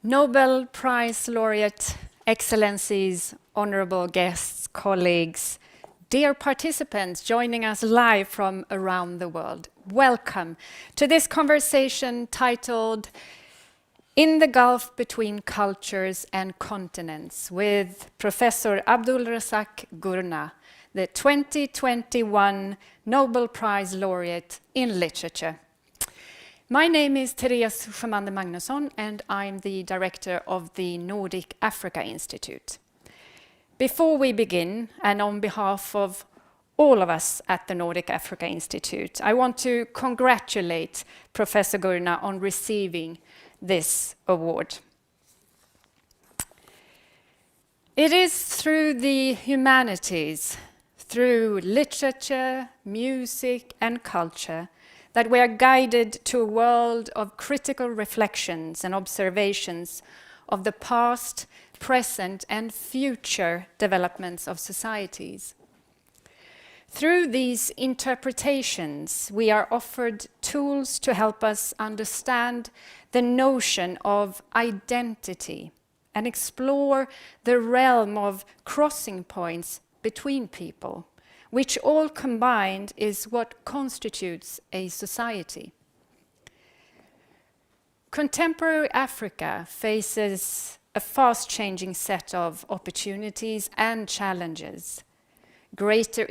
Nobel Prize laureate, excellencies, honorable guests, colleagues, dear participants joining us live from around the world, welcome to this conversation titled In the Gulf Between Cultures and Continents with Professor Abdulrazak Gurna, the 2021 Nobel Prize laureate in literature. My name is Therese Schumander Magnusson and I'm the director of the Nordic Africa Institute. Before we begin, and on behalf of all of us at the Nordic Africa Institute, I want to congratulate Professor Gurna on receiving this award. It is through the humanities, through literature, music, and culture that we are guided to a world of critical reflections and observations of the past, present, and future developments of societies. Through these interpretations, we are offered tools to help us understand the notion of identity and explore the realm of crossing points between people, which all combined is what constitutes a society. Contemporary Africa faces a fast-changing set of opportunities and challenges. Greater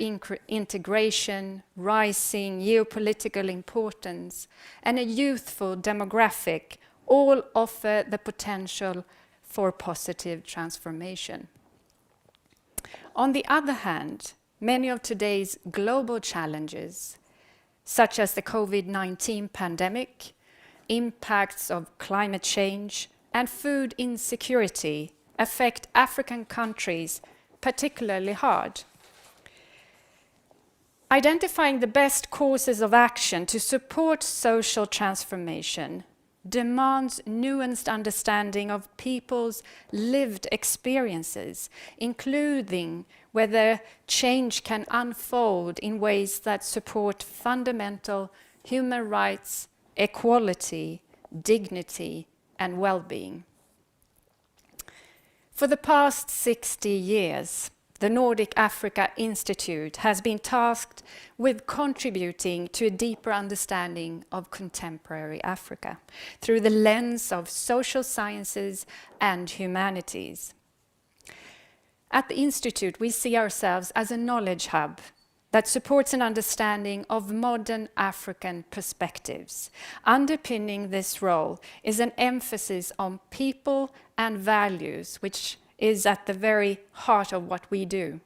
integration, rising geopolitical importance, and a youthful demographic all offer the potential for positive transformation. On the other hand, many of today's global challenges, such as the COVID-19 pandemic, impacts of climate change, and food insecurity, affect African countries particularly hard. Identifying the best courses of action to support social transformation demands nuanced understanding of people's lived experiences, including whether change can unfold in ways that support fundamental human rights, equality, dignity, and well-being. For the past 60 years, the Nordic Africa Institute has been tasked with contributing to a deeper understanding of contemporary Africa through the lens of social sciences and humanities. At the Institute, we see ourselves as a knowledge hub that supports an understanding of modern African perspectives. Underpinning this role is an emphasis on people and values, which is at the very heart of what we do.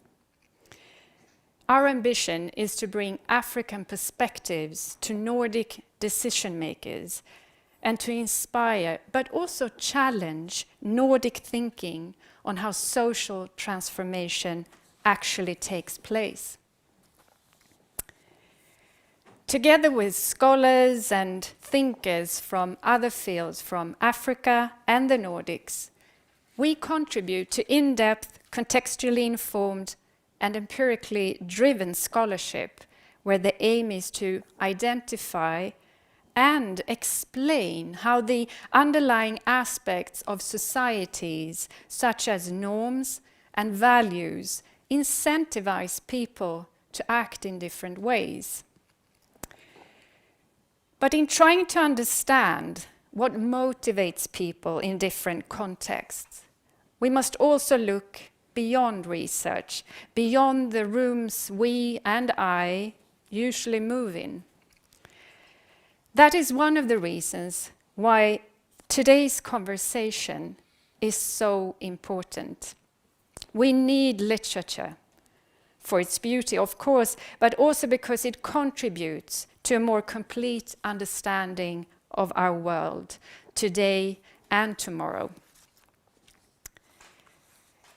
Our ambition is to bring African perspectives to Nordic decision makers and to inspire, but also challenge Nordic thinking on how social transformation actually takes place. Together with scholars and thinkers from other fields from Africa and the Nordics, we contribute to in-depth, contextually informed, and empirically driven scholarship, where the aim is to identify and explain how the underlying aspects of societies, such as norms and values, incentivize people to act in different ways. But in trying to understand what motivates people in different contexts, we must also look beyond research, beyond the rooms we and I usually move in. That is one of the reasons why today's conversation is so important. We need literature for its beauty, of course, but also because it contributes to a more complete understanding of our world today and tomorrow.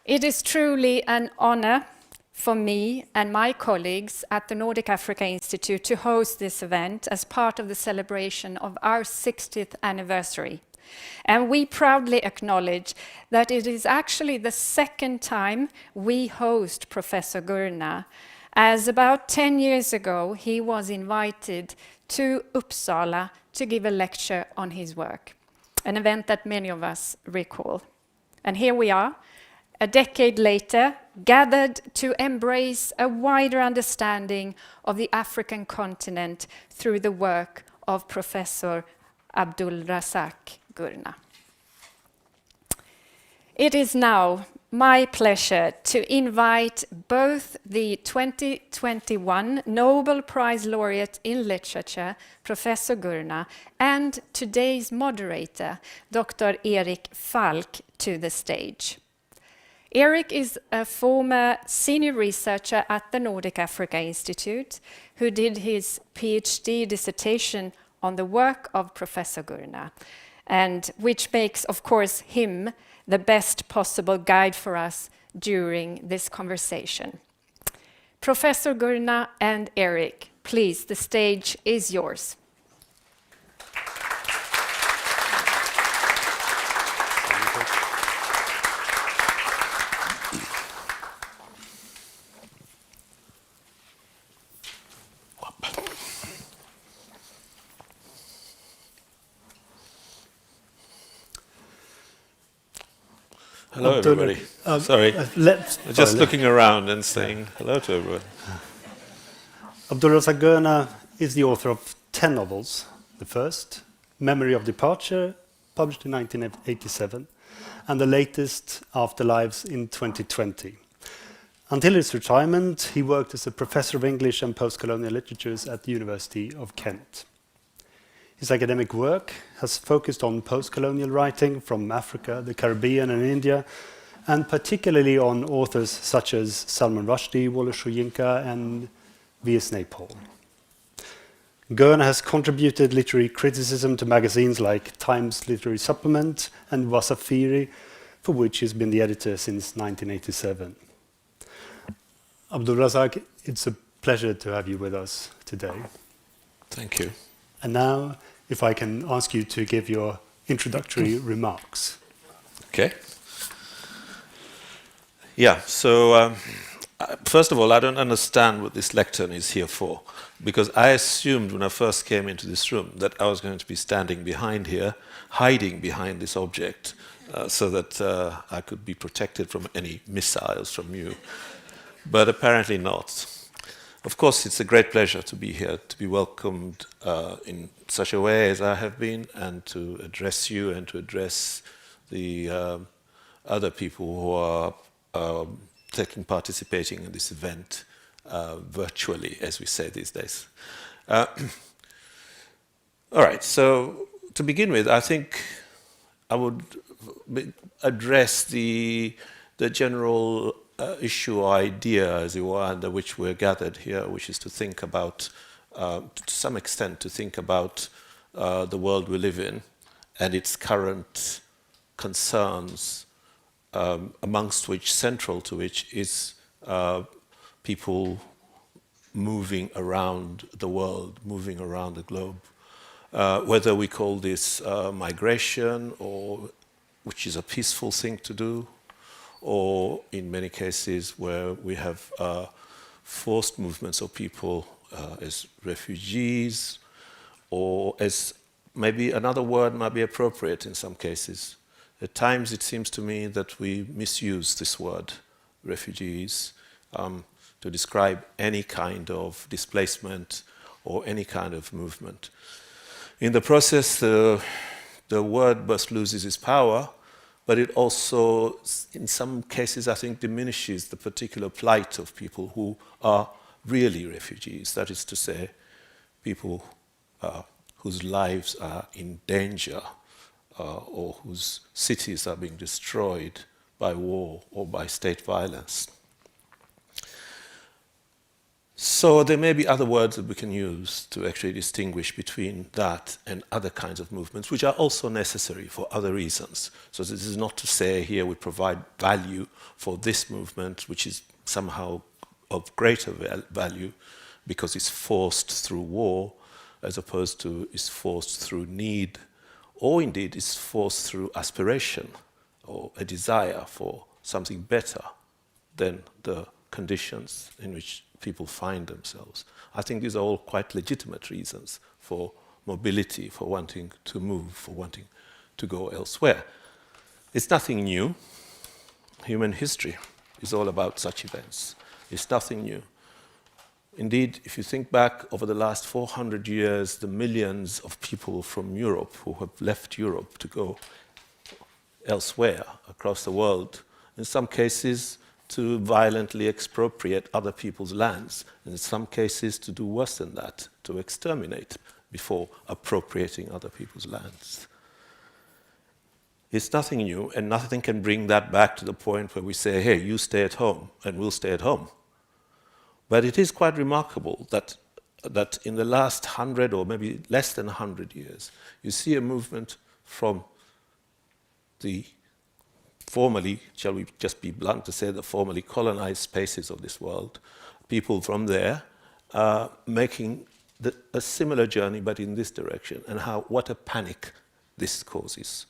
It is truly an honor for me and my colleagues at the Nordic Africa Institute to host this event as part of the celebration of our 60th anniversary. And we proudly acknowledge that it is actually the second time we host Professor Gurna, as about 10 years ago he was invited to Uppsala to give a lecture on his work. an event that many of us recall. And here we are, a decade later, gathered to embrace a wider understanding of the African continent through the work of Professor Abdul Razak Gurna. It is now my pleasure to invite both the 2021 Nobel Prize laureate in literature, Professor Gurna, and today's moderator, Dr. Erik Falk, to the stage. Erik is a former senior researcher at the Nordic Africa Institute who did his PhD dissertation on the work of Professor Gurna, and which makes, of course, him the best possible guide for us during this conversation. Professor Gurna and Erik, please, the stage is yours. Hello, everybody. Sorry, just looking around and saying hello to everyone. Abdul Razak Gurna is the author of 10 novels. The first, Memory of Departure, published in 1987, and the latest, Afterlives, in 2020. Until his retirement, he worked as a professor of English and post-colonial literatures at the University of Kent. His academic work has focused on post-colonial writing from Africa, the Caribbean and India, and particularly on authors such as Salman Rushdie, Wole Soyinka and V.S. Naipaul. Gurna has contributed literary criticism to magazines like Times Literary Supplement and Wasafiri, for which he's been the editor since 1987. Abdul Razak, it's a pleasure to have you with us today. Thank you. And now, if I can ask you to give your introductory remarks. Okay. Yeah, so first of all, I don't understand what this lectern is here for, because I assumed when I first came into this room that I was going to be standing behind here, hiding behind this object, so that I could be protected from any missiles from you. But apparently not. Of course, it's a great pleasure to be here, to be welcomed in such a way as I have been, and to address you and to address the other people who are participating in this event virtually, as we say these days. All right, so to begin with, I think I would address the general issue or idea, as it were, under which we're gathered here, which is to think about, to some extent, to think about the world we live in and its current concerns, amongst which, central to which, is people moving around the world, moving around the globe. Whether we call this migration, or which is a peaceful thing to do, or in many cases where we have forced movements of people as refugees, or as maybe another word might be appropriate in some cases. At times it seems to me that we misuse this word, refugees, to describe any kind of displacement or any kind of movement. In the process, the word burst loses its power, but it also, in some cases, I think, diminishes the particular plight of people who are really refugees. That is to say, people whose lives are in danger, or whose cities are being destroyed by war or by state violence. So there may be other words that we can use to actually distinguish between that and other kinds of movements, which are also necessary for other reasons. So this is not to say here we provide value for this movement, which is somehow of greater value because it's forced through war, as opposed to is forced through need, or indeed is forced through aspiration or a desire for something better than the conditions in which people find themselves. I think these are all quite legitimate reasons for mobility, for wanting to move, for wanting to go elsewhere. It's nothing new. Human history is all about such events. It's nothing new. Indeed, if you think back over the last 400 years, the millions of people from Europe who have left Europe to go elsewhere across the world, in some cases to violently expropriate other people's lands, and in some cases to do worse than that, to exterminate before appropriating other people's lands. It's nothing new, and nothing can bring that back to the point where we say, hey, you stay at home, and we'll stay at home. But it is quite remarkable that in the last 100 or maybe less than 100 years, you see a movement from the formerly, shall we just be blunt to say, the formerly colonized spaces of this world, people from there making a similar journey but in this direction, and what a panic this causes.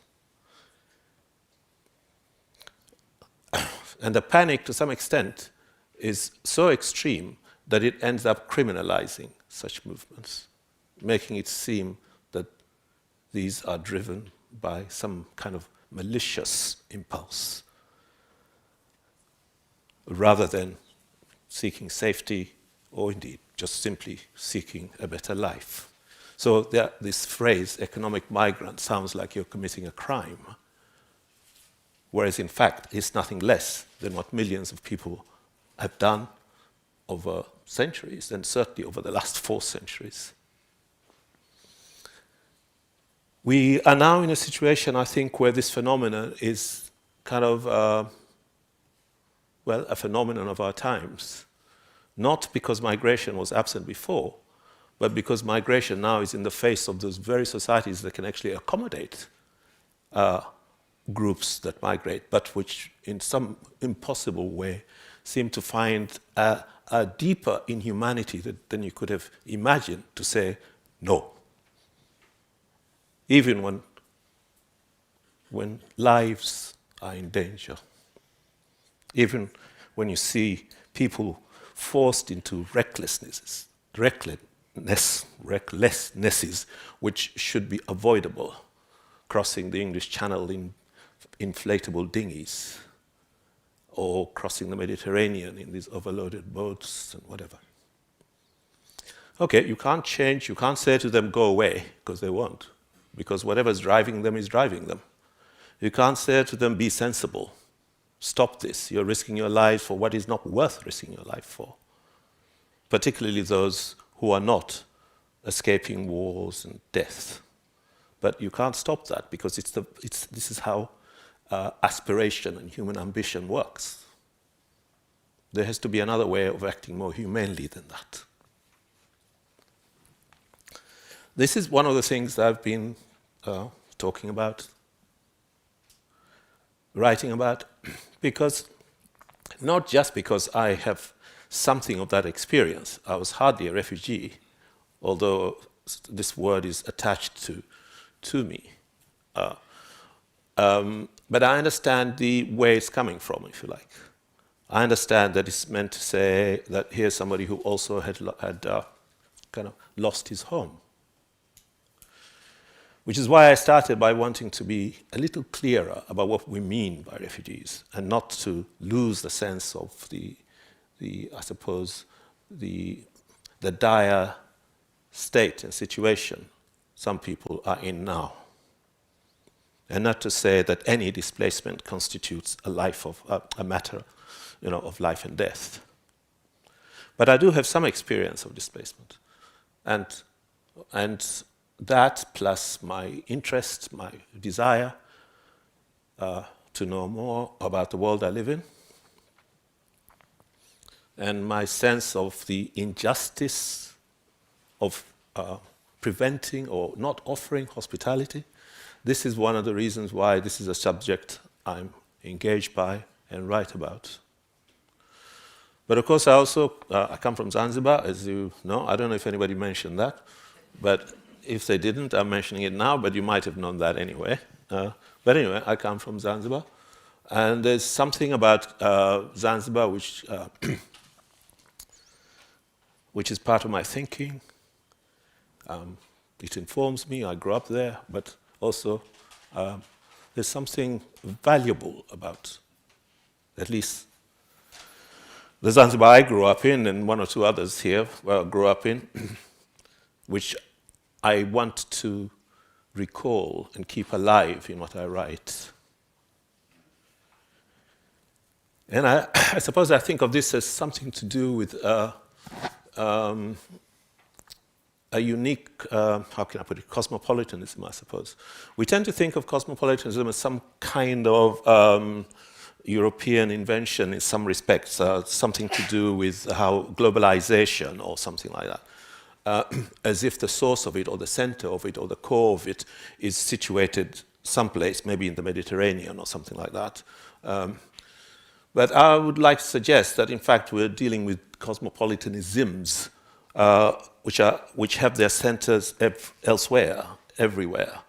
And the panic, to some extent, is so extreme that it ends up criminalizing such movements, making it seem that these are driven by some kind of malicious impulse, rather than seeking safety or indeed just simply seeking a better life. So this phrase, economic migrant, sounds like you're committing a crime, whereas in fact it's nothing less than what millions of people have done over centuries, and certainly over the last 4 centuries. We are now in a situation, I think, where this phenomenon is kind of, a phenomenon of our times. Not because migration was absent before, but because migration now is in the face of those very societies that can actually accommodate groups that migrate, but which in some impossible way seem to find a deeper inhumanity than you could have imagined to say no. Even when lives are in danger. Even when you see people forced into recklessnesses, which should be avoidable, crossing the English Channel in inflatable dinghies, or crossing the Mediterranean in these overloaded boats and whatever. Okay, you can't say to them, go away, because they won't, because whatever's driving them is driving them. You can't say to them, be sensible, stop this, you're risking your life for what is not worth risking your life for, particularly those who are not escaping wars and death. But you can't stop that, because this is how aspiration and human ambition works. There has to be another way of acting more humanely than that. This is one of the things that I've been talking about, writing about, because not just because I have something of that experience. I was hardly a refugee, although this word is attached to me. But I understand the where it's coming from, if you like. I understand that it's meant to say that here's somebody who also had kind of lost his home. Which is why I started by wanting to be a little clearer about what we mean by refugees, and not to lose the sense of the dire state and situation some people are in now. And not to say that any displacement constitutes a matter, of life and death. But I do have some experience of displacement, and that plus my interest, my desire to know more about the world I live in, and my sense of the injustice of preventing or not offering hospitality. This is one of the reasons why this is a subject I'm engaged by and write about. But of course, I come from Zanzibar, as you know. I don't know if anybody mentioned that, but if they didn't, I'm mentioning it now, but you might have known that anyway. But anyway, I come from Zanzibar, and there's something about Zanzibar which is part of my thinking. It informs me. I grew up there, but also There's something valuable about, at least, the Zanzibar I grew up in, and one or two others here where I grew up in, which I want to recall and keep alive in what I write. And I suppose I think of this as something to do with a unique, how can I put it, cosmopolitanism, I suppose. We tend to think of cosmopolitanism as some kind of European invention in some respects, something to do with how globalization or something like that, as if the source of it or the center of it or the core of it is situated someplace, maybe in the Mediterranean or something like that. But I would like to suggest that, in fact, we're dealing with cosmopolitanisms, which have their centers elsewhere, everywhere,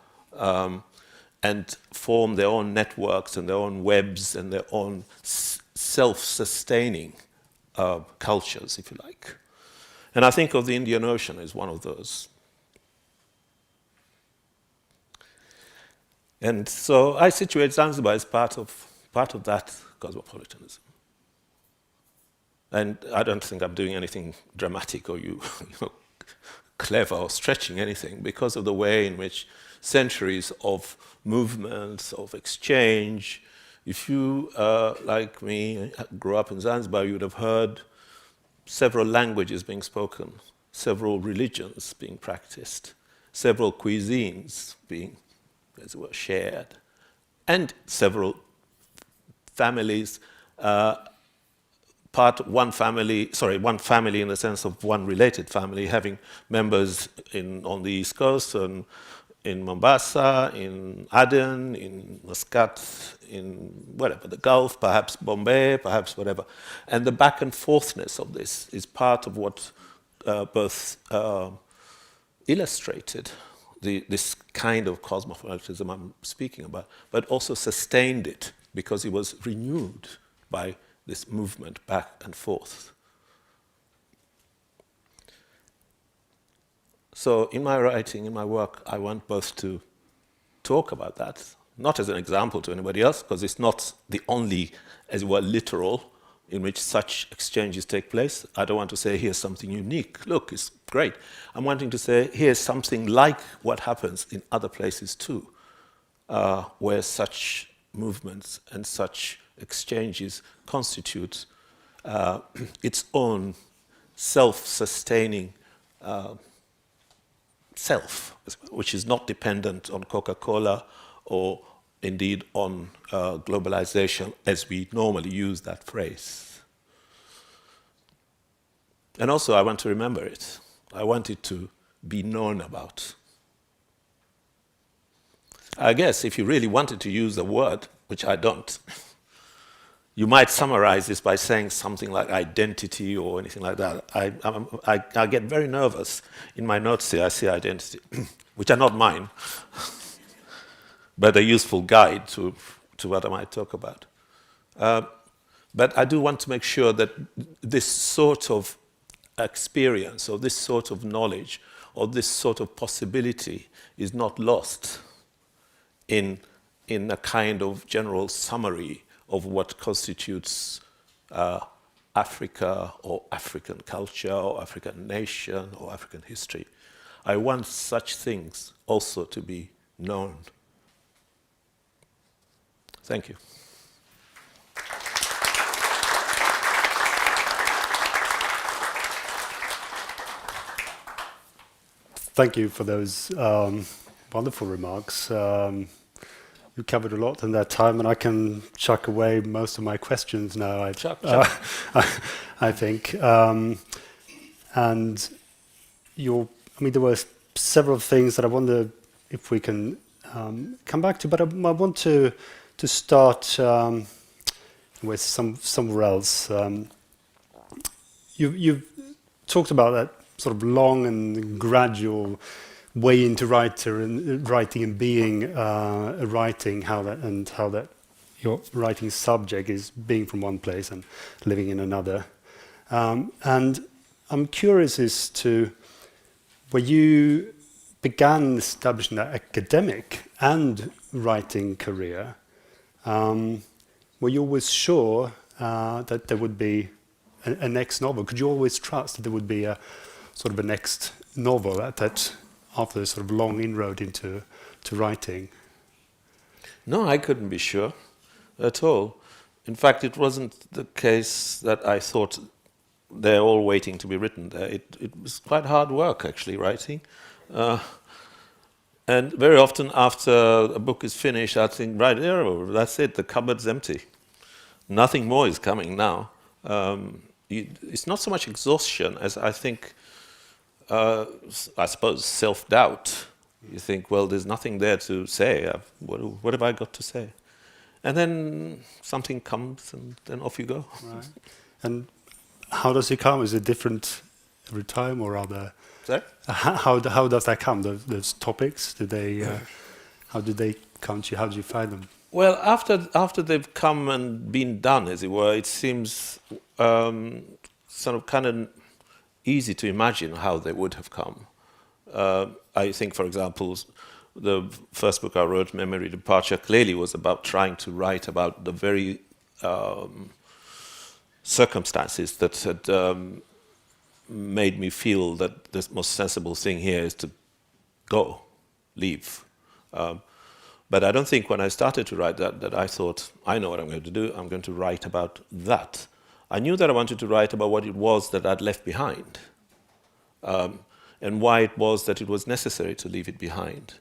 and form their own networks and their own webs and their own self-sustaining cultures, if you like. And I think of the Indian Ocean as one of those. And so I situate Zanzibar as part of that cosmopolitanism. And I don't think I'm doing anything dramatic or clever or stretching anything, because of the way in which centuries of movements, of exchange, if you, like me, grew up in Zanzibar, you would have heard several languages being spoken, several religions being practiced, several cuisines being, as it were, shared, and several families, one family in the sense of one related family, having members on the East Coast, and in Mombasa, in Aden, in Muscat, in whatever, the Gulf, perhaps Bombay, perhaps whatever. And the back and forthness of this is part of what both illustrated this kind of cosmopolitanism I'm speaking about, but also sustained it, because it was renewed by this movement back and forth. So in my writing, in my work, I want both to talk about that, not as an example to anybody else, because it's not the only, as it were, literal in which such exchanges take place. I don't want to say, here's something unique. Look, it's great. I'm wanting to say, here's something like what happens in other places too, where such movements and such exchanges constitute its own self-sustaining self, which is not dependent on Coca-Cola or indeed on globalization as we normally use that phrase. And also I want to remember it. I want it to be known about. I guess if you really wanted to use a word, which I don't, you might summarize this by saying something like identity or anything like that. I get very nervous. In my notes here, I see identity, which are not mine, but a useful guide to what I might talk about. But I do want to make sure that this sort of experience or this sort of knowledge or this sort of possibility is not lost in a kind of general summary of what constitutes Africa or African culture or African nation or African history. I want such things also to be known. Thank you. Thank you for those wonderful remarks. You covered a lot in that time, and I can chuck away most of my questions now. I think. And there were several things that I wonder if we can come back to, but I want to start with somewhere else. You've talked about that sort of long and gradual way into writing and being writing, how that your writing subject is being from one place and living in another. And I'm curious as to, were you began establishing an academic and writing career, were you always sure that there would be a next novel? Could you always trust that there would be a sort of a next novel that after a sort of long inroad into writing? No, I couldn't be sure at all. In fact, it wasn't the case that I thought they're all waiting to be written there. It was quite hard work, actually, writing. And very often after a book is finished, I think, right, that's it, the cupboard's empty. Nothing more is coming now. It's not so much exhaustion as I think, I suppose, self-doubt. You think, well, there's nothing there to say. What have I got to say? And then something comes, and then off you go. Right. And how does it come? Is it different every time, or are there? Sorry? How does that come? Those topics? How do they come to you? How do you find them? Well, after they've come and been done, as it were, it seems sort of kind of easy to imagine how they would have come. I think, for example, the first book I wrote, Memory Departure, clearly was about trying to write about the very circumstances that had made me feel that the most sensible thing here is to leave. But I don't think when I started to write that I thought, I know what I'm going to do, I'm going to write about that. I knew that I wanted to write about what it was that I'd left behind, and why it was that it was necessary to leave it behind.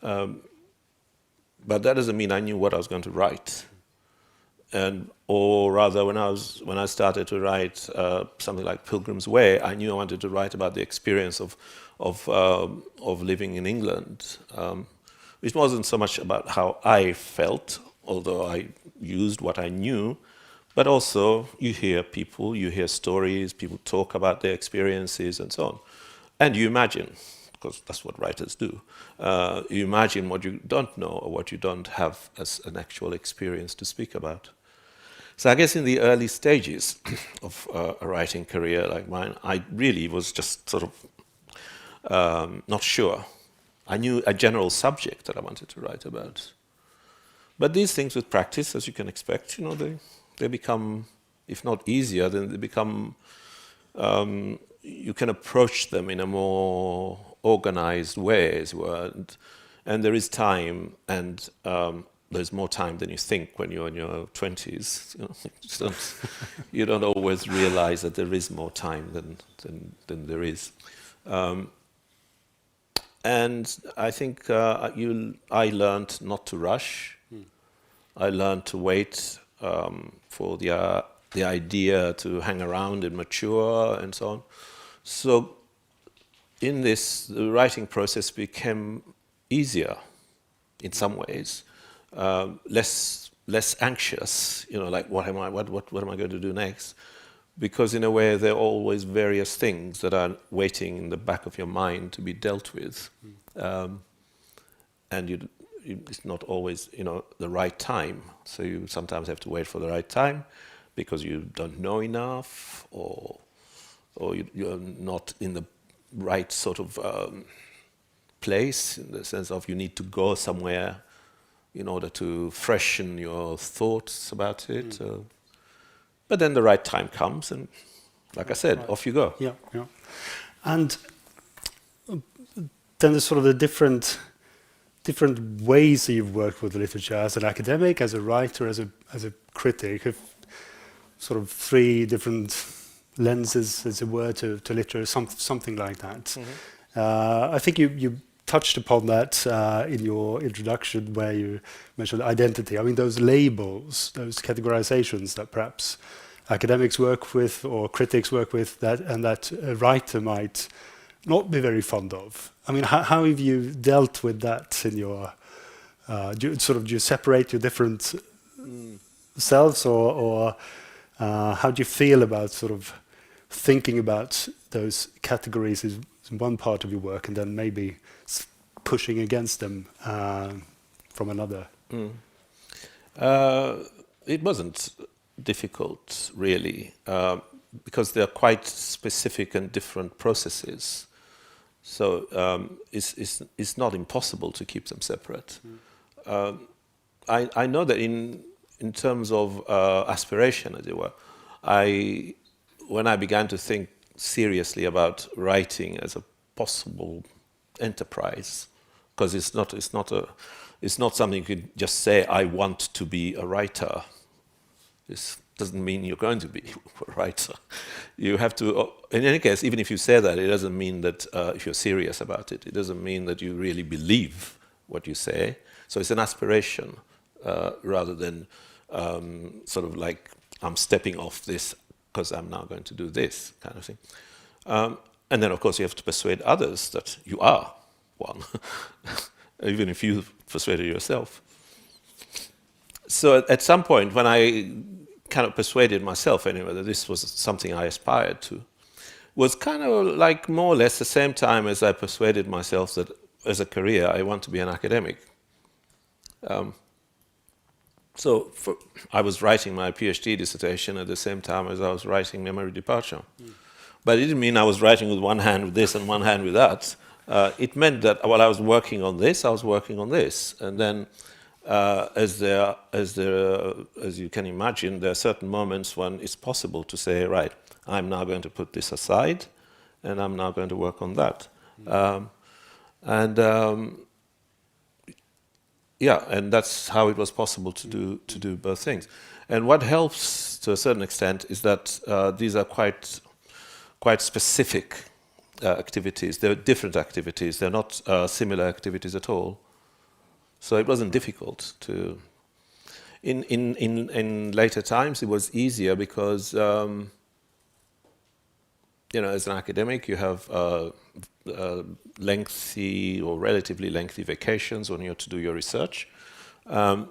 But that doesn't mean I knew what I was going to write. Or rather, when I started to write something like Pilgrim's Way, I knew I wanted to write about the experience of living in England. It wasn't so much about how I felt, although I used what I knew, but also you hear people, you hear stories, people talk about their experiences and so on. And you imagine, because that's what writers do, you imagine what you don't know or what you don't have as an actual experience to speak about. So I guess in the early stages of a writing career like mine, I really was just sort of not sure. I knew a general subject that I wanted to write about. But these things with practice, as you can expect, they become, if not easier, then they become, you can approach them in a more organized way, as it were. And there is time, and there's more time than you think when you're in your 20s. You don't always realize that there is more time than there is. And I think I learned not to rush. I learned to wait for the idea to hang around and mature and so on. So in this, the writing process became easier in some ways, less anxious. Like what am I going to do next? Because in a way, there are always various things that are waiting in the back of your mind to be dealt with, and it's not always the right time. So you sometimes have to wait for the right time because you don't know enough, or you're not in the right sort of place, in the sense of you need to go somewhere in order to freshen your thoughts about it. But then the right time comes, and like I said, off you go. Yeah. And then there's sort of the different ways that you've worked with literature, as an academic, as a writer, as a critic. Sort of three different lenses, as it were, to literature, something like that. Mm-hmm. I think you touched upon that in your introduction, where you mentioned identity. I mean, those labels, those categorizations that perhaps academics work with or critics work with, that a writer might not be very fond of. I mean, how have you dealt with that in your? Do you separate your different selves, or how do you feel about sort of thinking about those categories is one part of your work, and then maybe pushing against them from another? It wasn't difficult, really, because they're quite specific and different processes. So it's not impossible to keep them separate. I know that in terms of aspiration, as it were, when I began to think seriously about writing as a possible enterprise, because it's not something you can just say, I want to be a writer. This doesn't mean you're going to be a writer. You have to, in any case, even if you say that, it doesn't mean that if you're serious about it, it doesn't mean that you really believe what you say. So it's an aspiration rather than sort of like, I'm stepping off this because I'm now going to do this kind of thing. And then, of course, you have to persuade others that you are one, even if you persuaded yourself. So at some point, when I kind of persuaded myself anyway that this was something I aspired to, was kind of like more or less the same time as I persuaded myself that as a career I want to be an academic. I was writing my PhD dissertation at the same time as I was writing Memory Departure. But it didn't mean I was writing with one hand with this and one hand with that. It meant that while I was working on this, I was working on this. And then as you can imagine, there are certain moments when it's possible to say, right, I'm now going to put this aside and I'm now going to work on that. And that's how it was possible to do both things. And what helps to a certain extent is that these are quite specific activities. They're different activities. They're not similar activities at all. So it wasn't difficult to. In later times, it was easier because as an academic, you have lengthy or relatively lengthy vacations when you have to do your research, or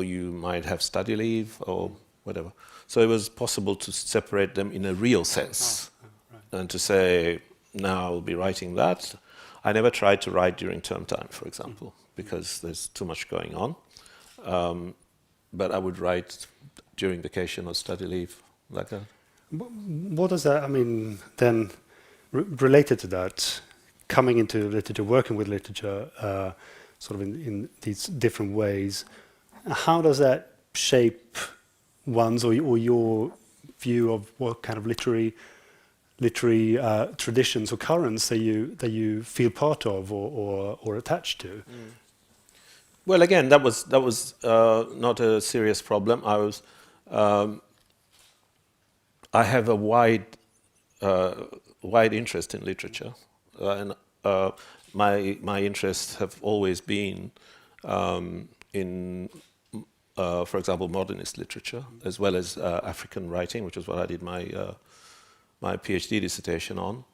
you might have study leave or whatever. So it was possible to separate them in a real sense, and to say, now I'll be writing that. I never tried to write during term time, for example, because there's too much going on. But I would write during vacation or study leave, like that. What does that, then related to that, coming into literature, working with literature, sort of in these different ways, how does that shape one's or your view of what kind of literary traditions or currents that you feel part of or attached to? Well, again, that was not a serious problem. I have a wide interest in literature, and my interests have always been in, for example, modernist literature, as well as African writing, which is what I did my PhD dissertation on.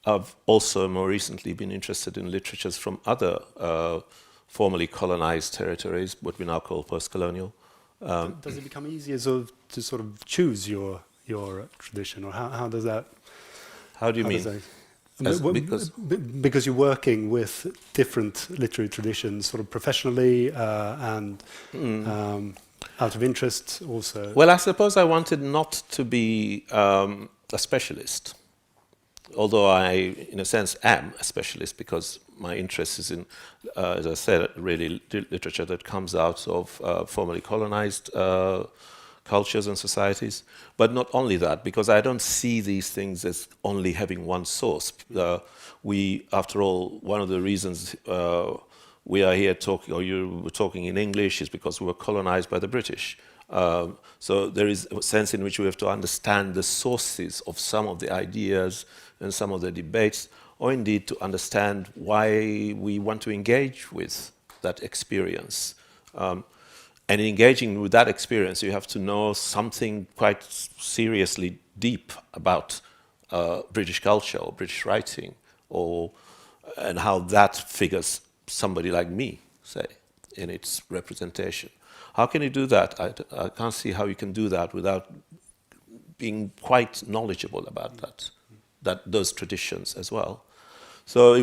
I've also more recently been interested in literatures from other formerly colonized territories, what we now call post-colonial. Does it become easier to sort of choose your tradition, or how does that? How do you mean? Because you're working with different literary traditions, sort of professionally and out of interest also. Well, I suppose I wanted not to be a specialist, although I, in a sense, am a specialist because my interest is in, as I said, really literature that comes out of formerly colonized cultures and societies. But not only that, because I don't see these things as only having one source. After all, one of the reasons we are here talking, or you were talking in English, is because we were colonized by the British. So there is a sense in which we have to understand the sources of some of the ideas and some of the debates, or indeed to understand why we want to engage with that experience. And in engaging with that experience, you have to know something quite seriously deep about British culture or British writing, and how that figures somebody like me, say, in its representation. How can you do that? I can't see how you can do that without being quite knowledgeable about those traditions as well. So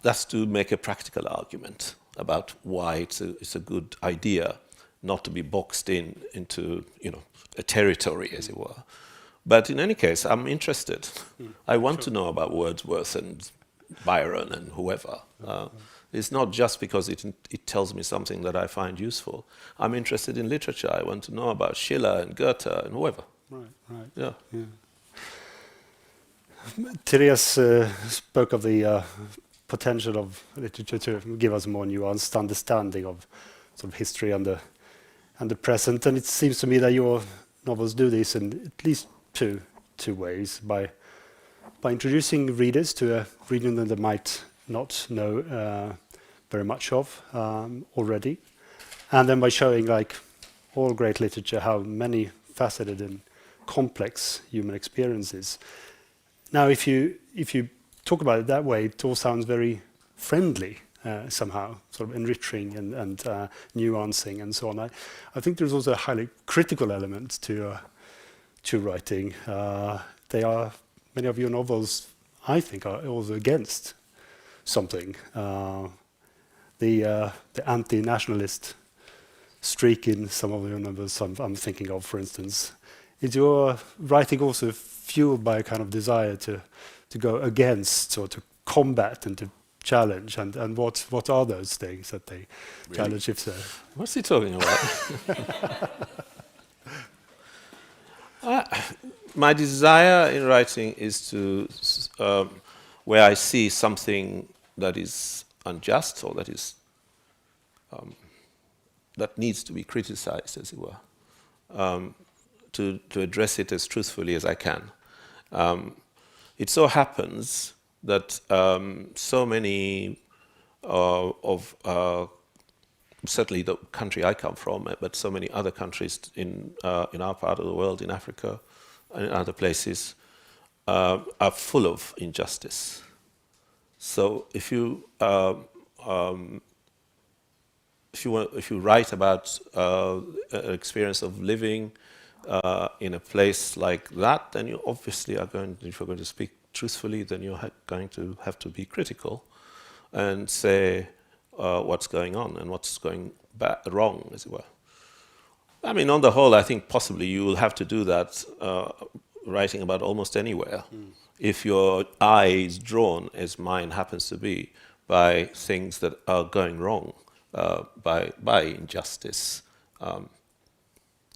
that's to make a practical argument about why it's a good idea not to be boxed into a territory, as it were, But in any case, I'm interested. I want to know about Wordsworth and Byron and whoever. It's not just because it tells me something that I find useful. I'm interested in literature. I want to know about Schiller and Goethe and whoever. Right. Yeah. Therese spoke of the potential of literature to give us a more nuanced understanding of sort of history and the present, and it seems to me that your novels do this in at least two ways: by introducing readers to a region that they might not know very much of already, and then by showing, like all great literature, how many faceted and complex human experiences. Now, if you talk about it that way, it all sounds very friendly somehow, sort of enriching and nuancing and so on. I think there's also a highly critical element to writing. Many of your novels, I think, are also against something. The anti-nationalist streak in some of your novels I'm thinking of, for instance. Is your writing also fueled by a kind of desire to go against or to combat and to challenge? And what are those things that they challenge, if so? What's he talking about? My desire in writing is to, where I see something that is unjust or that is that needs to be criticized, as it were, to address it as truthfully as I can. It so happens that so many of certainly the country I come from, but so many other countries in our part of the world, in Africa and in other places, are full of injustice. So if you write about an experience of living in a place like that, then you obviously are going. If you're going to speak truthfully, then you're going to have to be critical and say what's going on and what's going wrong, as it were. I mean, on the whole, I think possibly you will have to do that writing about almost anywhere. If your eye is drawn, as mine happens to be, by things that are going wrong, by injustice,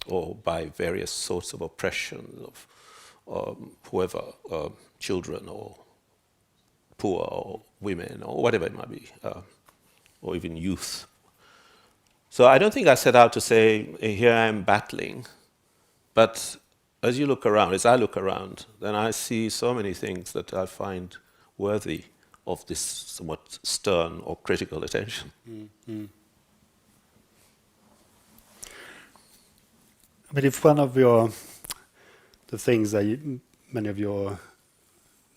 or by various sorts of oppression of whoever, children or poor or women or whatever it might be, or even youth. So I don't think I set out to say, here I am battling, but as you look around, as I look around, then I see so many things that I find worthy of this somewhat stern or critical attention. I mean, if one of the things that many of your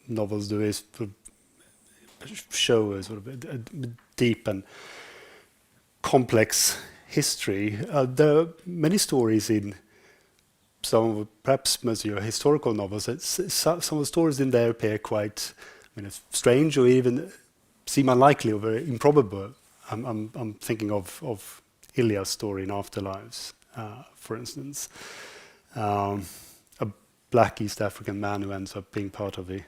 novels do is to show a sort of a deep and complex history, there are many stories in perhaps most of your historical novels. Some of the stories in there appear quite, strange or even seem unlikely or very improbable. I'm thinking of Ilya's story in Afterlives, for instance. A black East African man who ends up being part of the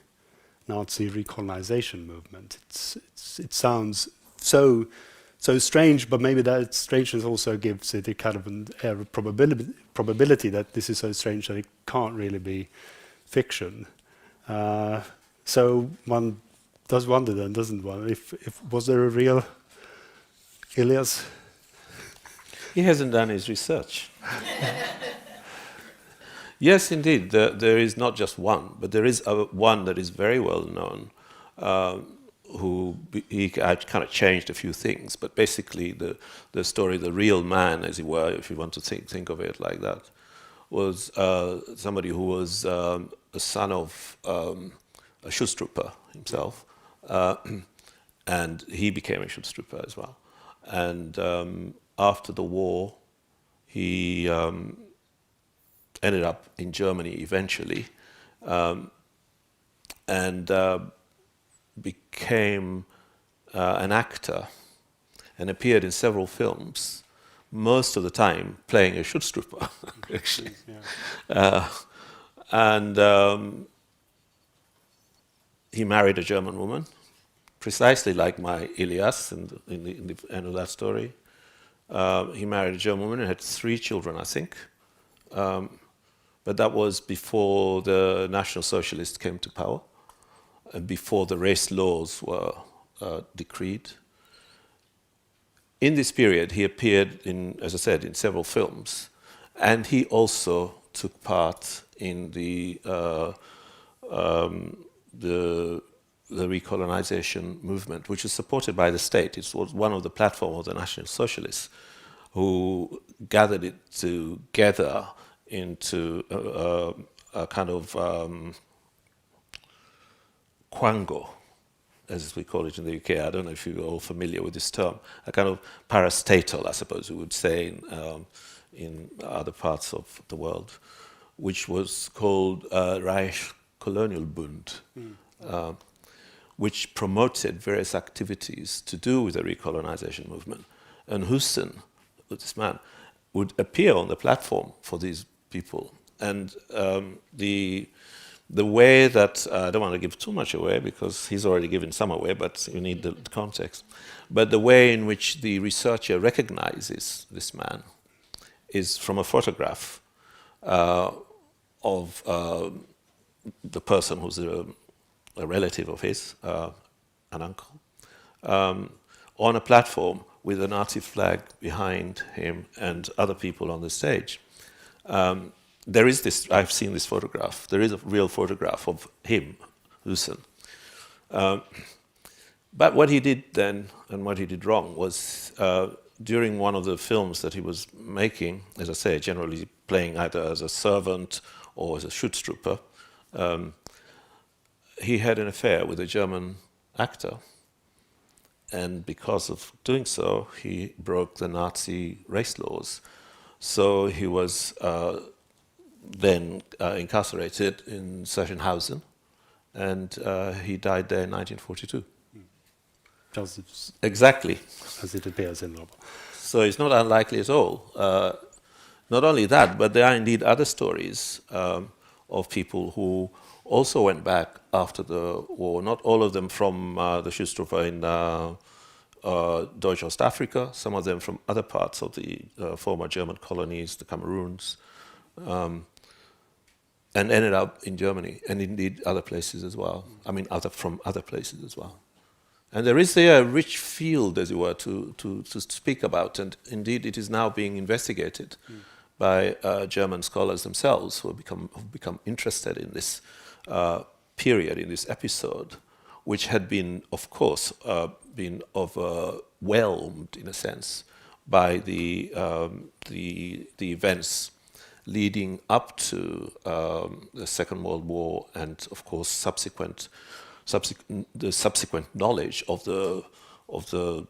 Nazi recolonization movement. It sounds so strange, but maybe that strangeness also gives it a kind of an air of probability that this is so strange that it can't really be fiction. So one does wonder then, doesn't one, if was there a real Ilias? He hasn't done his research. Yes, indeed, there is not just one, but there is one that is very well known, he kind of changed a few things, but basically the story, the real man, as it were, if you want to think of it like that, was somebody who was a son of a Schutztruppe himself, and he became a Schutztruppe as well. And after the war, he ended up in Germany eventually, and became an actor and appeared in several films, most of the time playing a Schutztruppe, actually. And he married a German woman, precisely like my Ilias in the end of that story. He married a German woman and had 3 children, I think. But that was before the National Socialists came to power and before the race laws were decreed. In this period, he appeared in, as I said, in several films, and he also took part in the recolonization movement, which was supported by the state. It was one of the platforms of the National Socialists, who gathered it together into a kind of quango, as we call it in the UK. I don't know if you're all familiar with this term. A kind of parastatal, I suppose we would say, in other parts of the world, which was called Reich Kolonialbund, which promoted various activities to do with the recolonization movement. And Hussein, this man, would appear on the platform for these people. And the way that, I don't want to give too much away because he's already given some away, but you need the context. But the way in which the researcher recognizes this man is from a photograph of the person who's a relative of his, an uncle, on a platform with a Nazi flag behind him and other people on the stage. There is this, I've seen this photograph, there is a real photograph of him, Hussein. But what he did then, and what he did wrong, was during one of the films that he was making, as I say, generally playing either as a servant or as a Schutztruppe, he had an affair with a German actor. And because of doing so, he broke the Nazi race laws. So he was then incarcerated in Sachsenhausen, and he died there in 1942. Exactly. As it appears in the novel. So it's not unlikely at all. Not only that, but there are indeed other stories of people who also went back after the war, not all of them from the Schutztruppe in Deutsch Ostafrika, some of them from other parts of the former German colonies, the Cameroons, and ended up in Germany, and indeed other places as well. I mean, from other places as well. And there is there a rich field, as it were, to speak about, and indeed it is now being investigated by German scholars themselves who have become interested in this period, in this episode, which had been, of course, been overwhelmed in a sense by the events leading up to the Second World War, and of course the subsequent knowledge of the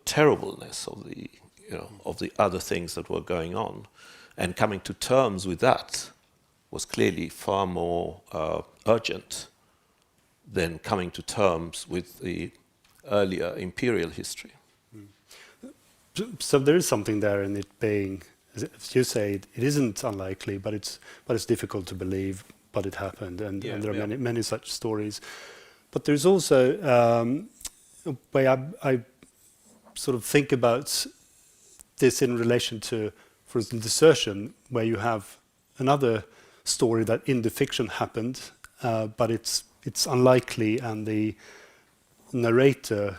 terribleness of the other things that were going on, and coming to terms with that was clearly far more urgent than coming to terms with the earlier imperial history. So there is something there in it being, as you say, it isn't unlikely, but it's difficult to believe, but it happened, and there are many such stories. But there's also a way I sort of think about this in relation to, for instance, desertion, where you have another story that in the fiction happened, but it's unlikely, and the narrator,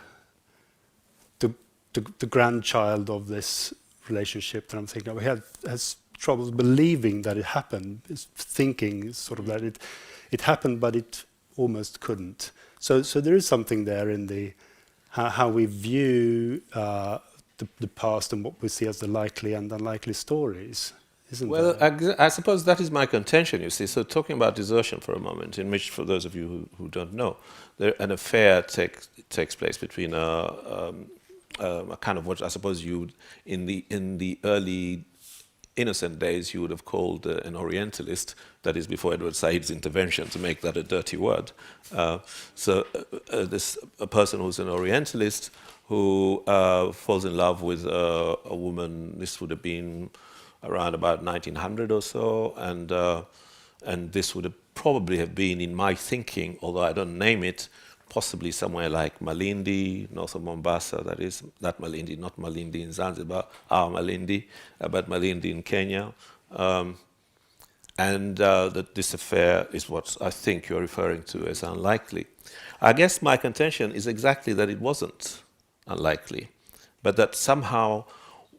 the grandchild of this relationship that I'm thinking of, has trouble believing that it happened, is thinking sort of that it happened, but it almost couldn't. So there is something there in the how we view the past and what we see as the likely and unlikely stories, isn't well, there? I suppose that is my contention, you see. So talking about desertion for a moment, in which, for those of you who don't know, an affair takes place between a kind of what I suppose you would, in the early innocent days, you would have called an Orientalist, that is before Edward Said's intervention to make that a dirty word. A person who's an Orientalist who falls in love with a woman, this would have been around about 1900 or so, and this would have probably have been in my thinking, although I don't name it, possibly somewhere like Malindi, north of Mombasa, that is, that Malindi, not Malindi in Zanzibar, our Malindi, but Malindi in Kenya. And that this affair is what I think you're referring to as unlikely. I guess my contention is exactly that it wasn't unlikely, but that somehow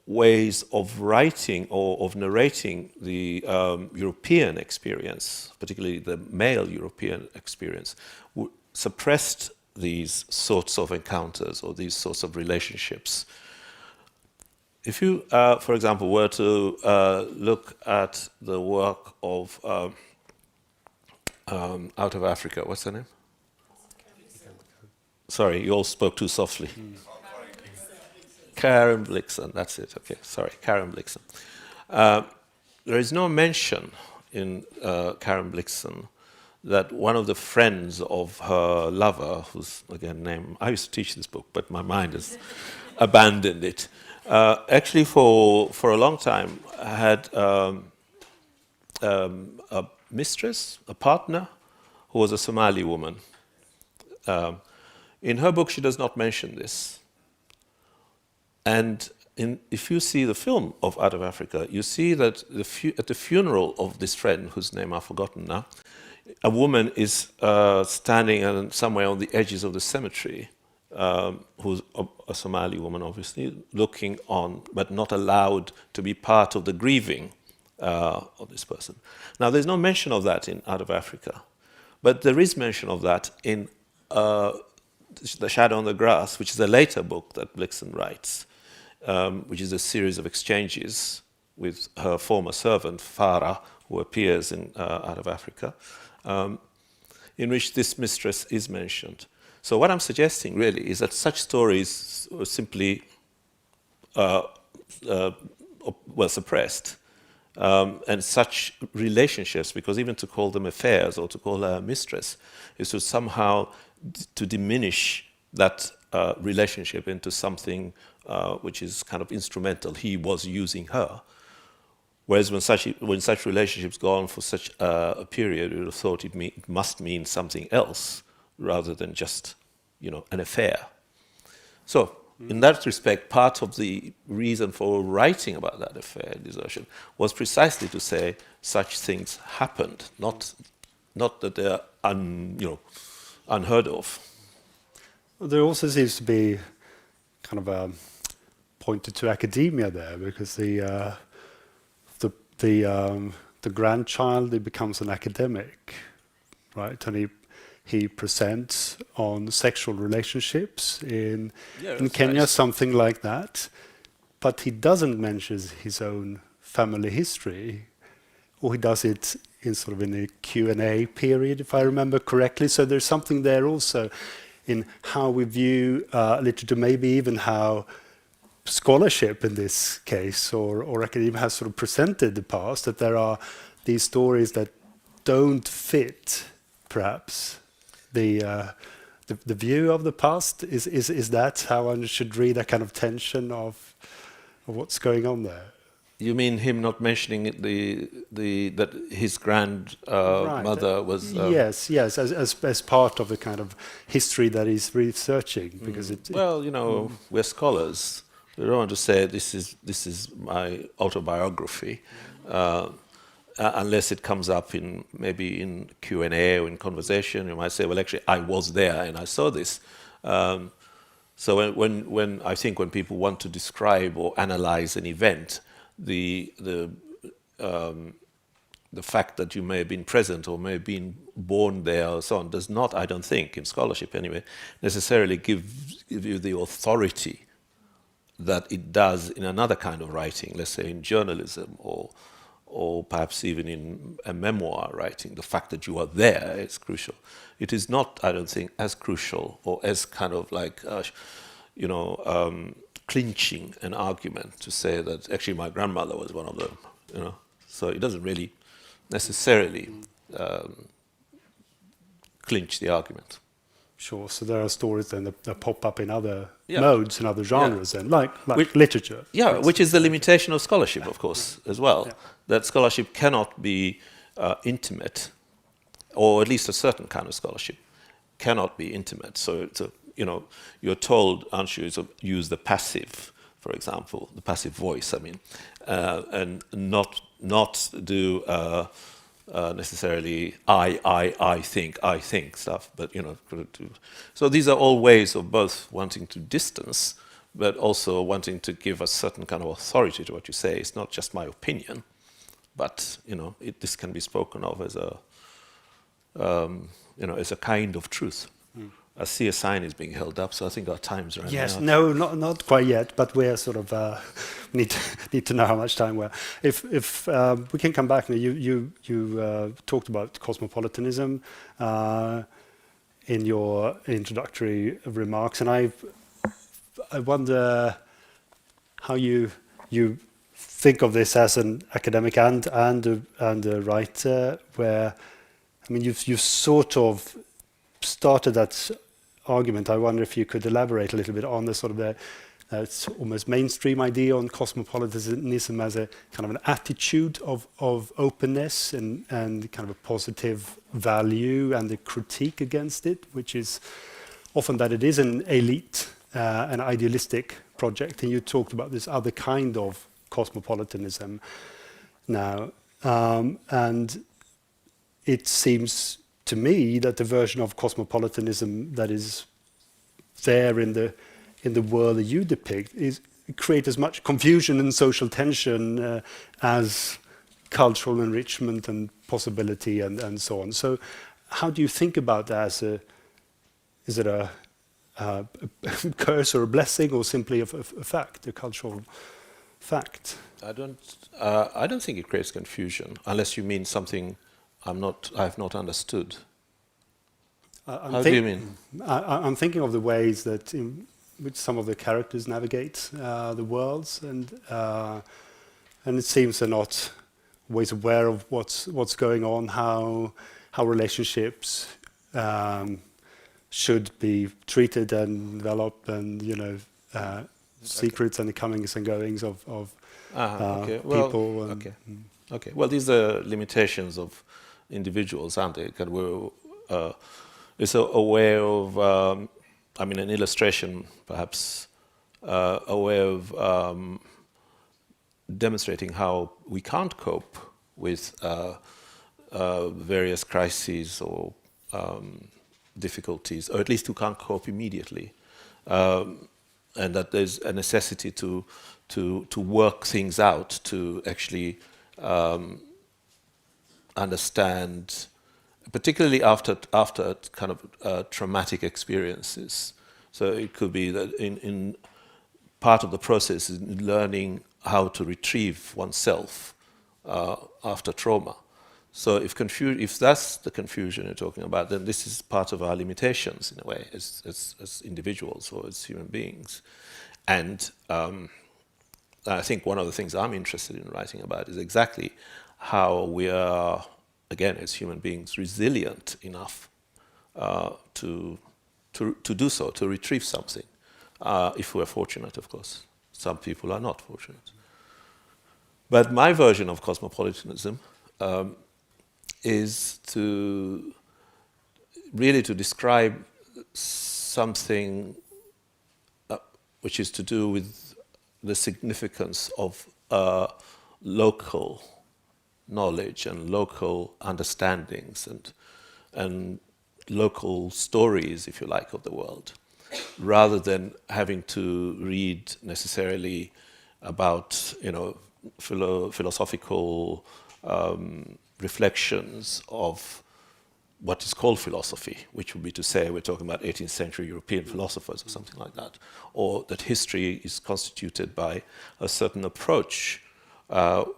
ways of writing or of narrating the European experience, particularly the male European experience, suppressed these sorts of encounters or these sorts of relationships. If you, for example, were to look at the work of out of Africa, what's her name? Sorry, you all spoke too softly. Karen Blixon, that's it. Okay, sorry, Karen Blixon. There is no mention in Karen Blixon that one of the friends of her lover, whose again name, I used to teach this book, but my mind has abandoned it. Actually, for a long time, had a mistress, a partner, who was a Somali woman. In her book, she does not mention this. And if you see the film of Out of Africa, you see that at the funeral of this friend, whose name I've forgotten now, a woman is standing somewhere on the edges of the cemetery, who's a Somali woman, obviously, looking on, but not allowed to be part of the grieving of this person. Now, there's no mention of that in Out of Africa, but there is mention of that in The Shadow on the Grass, which is a later book that Blixon writes, which is a series of exchanges with her former servant, Farah, who appears in Out of Africa, in which this mistress is mentioned. So what I'm suggesting really is that such stories were simply suppressed, and such relationships, because even to call them affairs or to call her a mistress is to somehow to diminish that relationship into something which is kind of instrumental. He was using her. Whereas when such relationships go on for such a period, you would have thought it must mean something else rather than just, an affair. So, in that respect, part of the reason for writing about that affair, desertion, was precisely to say such things happened, not that they're unheard of. There also seems to be kind of pointed to academia there, because the grandchild, he becomes an academic, right? And he presents on sexual relationships in Kenya, nice. Something like that. But he doesn't mention his own family history, or he does it in a Q&A period, if I remember correctly. So there's something there also in how we view literature, maybe even how scholarship in this case or academia has sort of presented the past, that there are these stories that don't fit, perhaps, the view of the past. Is that how one should read that kind of tension of what's going on there? You mean him not mentioning that his grandmother was? Yes, as part of the kind of history that he's researching, because we're scholars. We don't want to say this is my autobiography, unless it comes up maybe in Q&A or in conversation. You might say, well, actually, I was there and I saw this. So when I think when people want to describe or analyze an event, the fact that you may have been present or may have been born there or so on does not, I don't think, in scholarship anyway, necessarily give you the authority that it does in another kind of writing, let's say in journalism or perhaps even in a memoir writing. The fact that you are there is crucial. It is not, I don't think, as crucial or as kind of like, clinching an argument to say that actually my grandmother was one of them, So it doesn't really necessarily clinch the argument. Sure. So there are stories then that pop up in other modes and other genres, and like literature. Yeah, which is the limitation of scholarship, of course, as well. Yeah. That scholarship cannot be intimate or at least a certain kind of scholarship, cannot be intimate. So, you're told, aren't you, to use the passive, for example, the passive voice, and not do necessarily I think stuff, but so these are all ways of both wanting to distance, but also wanting to give a certain kind of authority to what you say. It's not just my opinion, but this can be spoken of as as a kind of truth. I see a sign is being held up, so I think our time's running out. Yes, no, not quite yet, but we're sort of need to know how much time we're. If we can come back now, you talked about cosmopolitanism in your introductory remarks, and I wonder how you think of this as an academic and a writer, where you've sort of started that argument. I wonder if you could elaborate a little bit on the sort of it's almost mainstream idea on cosmopolitanism as a kind of an attitude of openness and kind of a positive value, and the critique against it, which is often that it is an elite, an idealistic project. And you talked about this other kind of cosmopolitanism now, and it seems to me that the version of cosmopolitanism that is there in the world that you depict create as much confusion and social tension as cultural enrichment and possibility and so on. So how do you think about that? Is it a curse or a blessing, or simply a fact, a cultural fact? I don't think it creates confusion, unless you mean something I've not understood. How do you mean? I'm thinking of the ways that in which some of the characters navigate the worlds, and it seems they're not always aware of what's going on, how relationships should be treated and developed, and secrets and the comings and goings of people. Okay. Well, these are limitations of individuals, aren't they? It's a way of, an illustration, perhaps, a way of demonstrating how we can't cope with various crises or difficulties, or at least who can't cope immediately, and that there's a necessity to work things out, to actually understand, particularly after kind of traumatic experiences. So it could be that in part of the process is learning how to retrieve oneself after trauma. So if that's the confusion you're talking about, then this is part of our limitations in a way as individuals or as human beings. And I think one of the things I'm interested in writing about is exactly how we are, again, as human beings, resilient enough to do so, to retrieve something, if we're fortunate, of course. Some people are not fortunate. But my version of cosmopolitanism is to describe something which is to do with the significance of local knowledge and local understandings and local stories, if you like, of the world, rather than having to read necessarily about philosophical reflections of what is called philosophy, which would be to say we're talking about 18th century European philosophers or something like that, or that history is constituted by a certain approach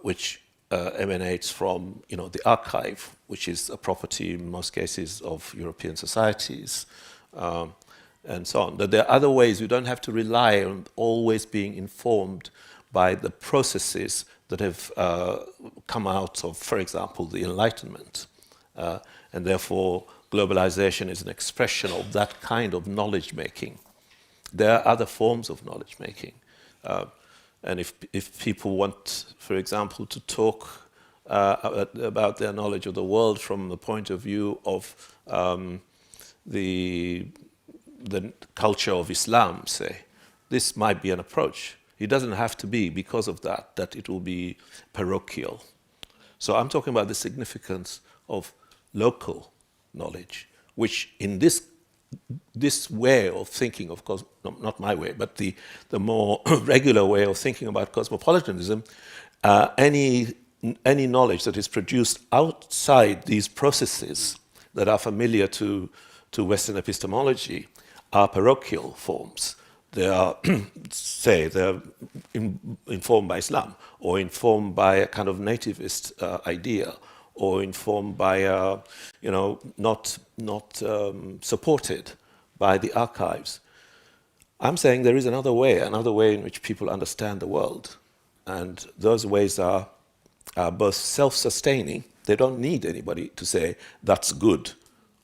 which emanates from the archive, which is a property in most cases of European societies, and so on. That there are other ways. You don't have to rely on always being informed by the processes that have come out of, for example, the Enlightenment. And therefore, globalization is an expression of that kind of knowledge-making. There are other forms of knowledge-making. And if people want, for example, to talk about their knowledge of the world from the point of view of the culture of Islam, say. This might be an approach. It doesn't have to be because of that it will be parochial. So I'm talking about the significance of local knowledge, which in this way of thinking, of course, not my way, but the more regular way of thinking about cosmopolitanism, any knowledge that is produced outside these processes that are familiar to Western epistemology are parochial forms. They are, say, they're informed by Islam, or informed by a kind of nativist idea, or informed by, not supported by the archives. I'm saying there is another way in which people understand the world. And those ways are both self-sustaining. They don't need anybody to say, that's good,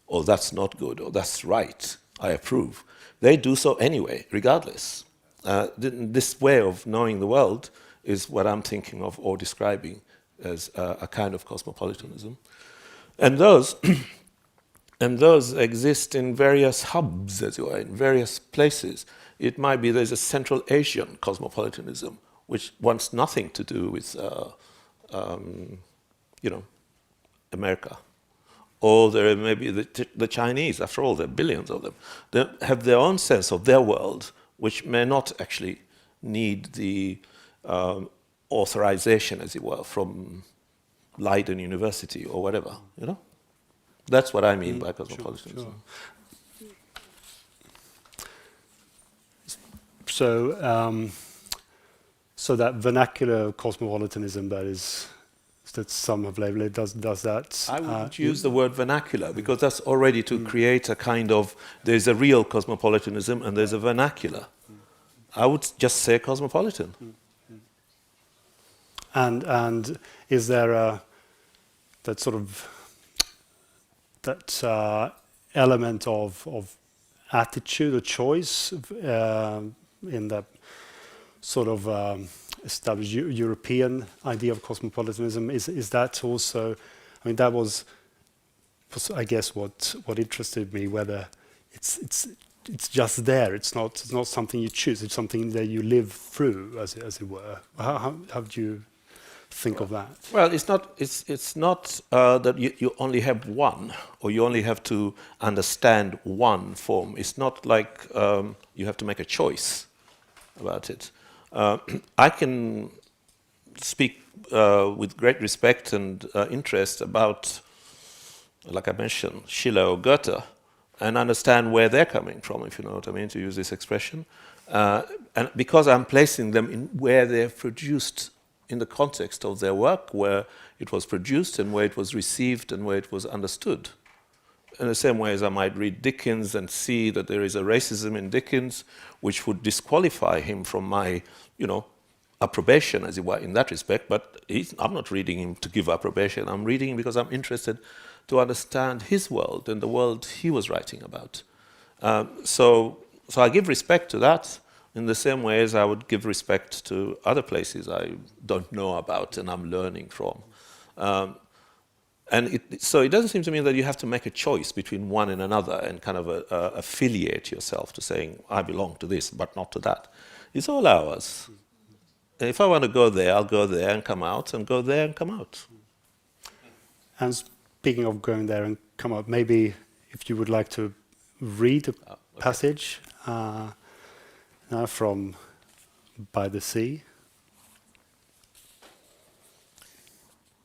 or that's not good, or that's right, I approve. They do so anyway, regardless. This way of knowing the world is what I'm thinking of or describing as a kind of cosmopolitanism. And those exist in various hubs, as it were, in various places. It might be there's a Central Asian cosmopolitanism, which wants nothing to do with, America. Or there may be the Chinese, after all, there are billions of them. They have their own sense of their world, which may not actually need the authorization, as it were, from Leiden University or whatever, That's what I mean by cosmopolitanism. Sure. So that vernacular cosmopolitanism that some have labeled it does that. I wouldn't use the word vernacular because that's already to create a kind of, there's a real cosmopolitanism and there's a vernacular. I would just say cosmopolitan. And is there that sort of element of attitude or choice in the sort of established European idea of cosmopolitanism? Is that also? I mean, that was I guess what interested me. Whether it's just there. It's not something you choose. It's something that you live through, as it were. How do you think of that? Well, it's not that you only have one, or you only have to understand one form. It's not like you have to make a choice about it. I can speak with great respect and interest about, like I mentioned, Schiller or Goethe, and understand where they're coming from, if you know what I mean, to use this expression. And because I'm placing them in where they're produced in the context of their work, where it was produced and where it was received and where it was understood. In the same way as I might read Dickens and see that there is a racism in Dickens which would disqualify him from my, approbation, as it were, in that respect, but I'm not reading him to give approbation. I'm reading him because I'm interested to understand his world and the world he was writing about. So I give respect to that in the same way as I would give respect to other places I don't know about and I'm learning from. So it doesn't seem to me that you have to make a choice between one and another and kind of affiliate yourself to saying, I belong to this, but not to that. It's all ours. And if I want to go there, I'll go there and come out, and go there and come out. And speaking of going there and come out, maybe if you would like to read a passage from By the Sea.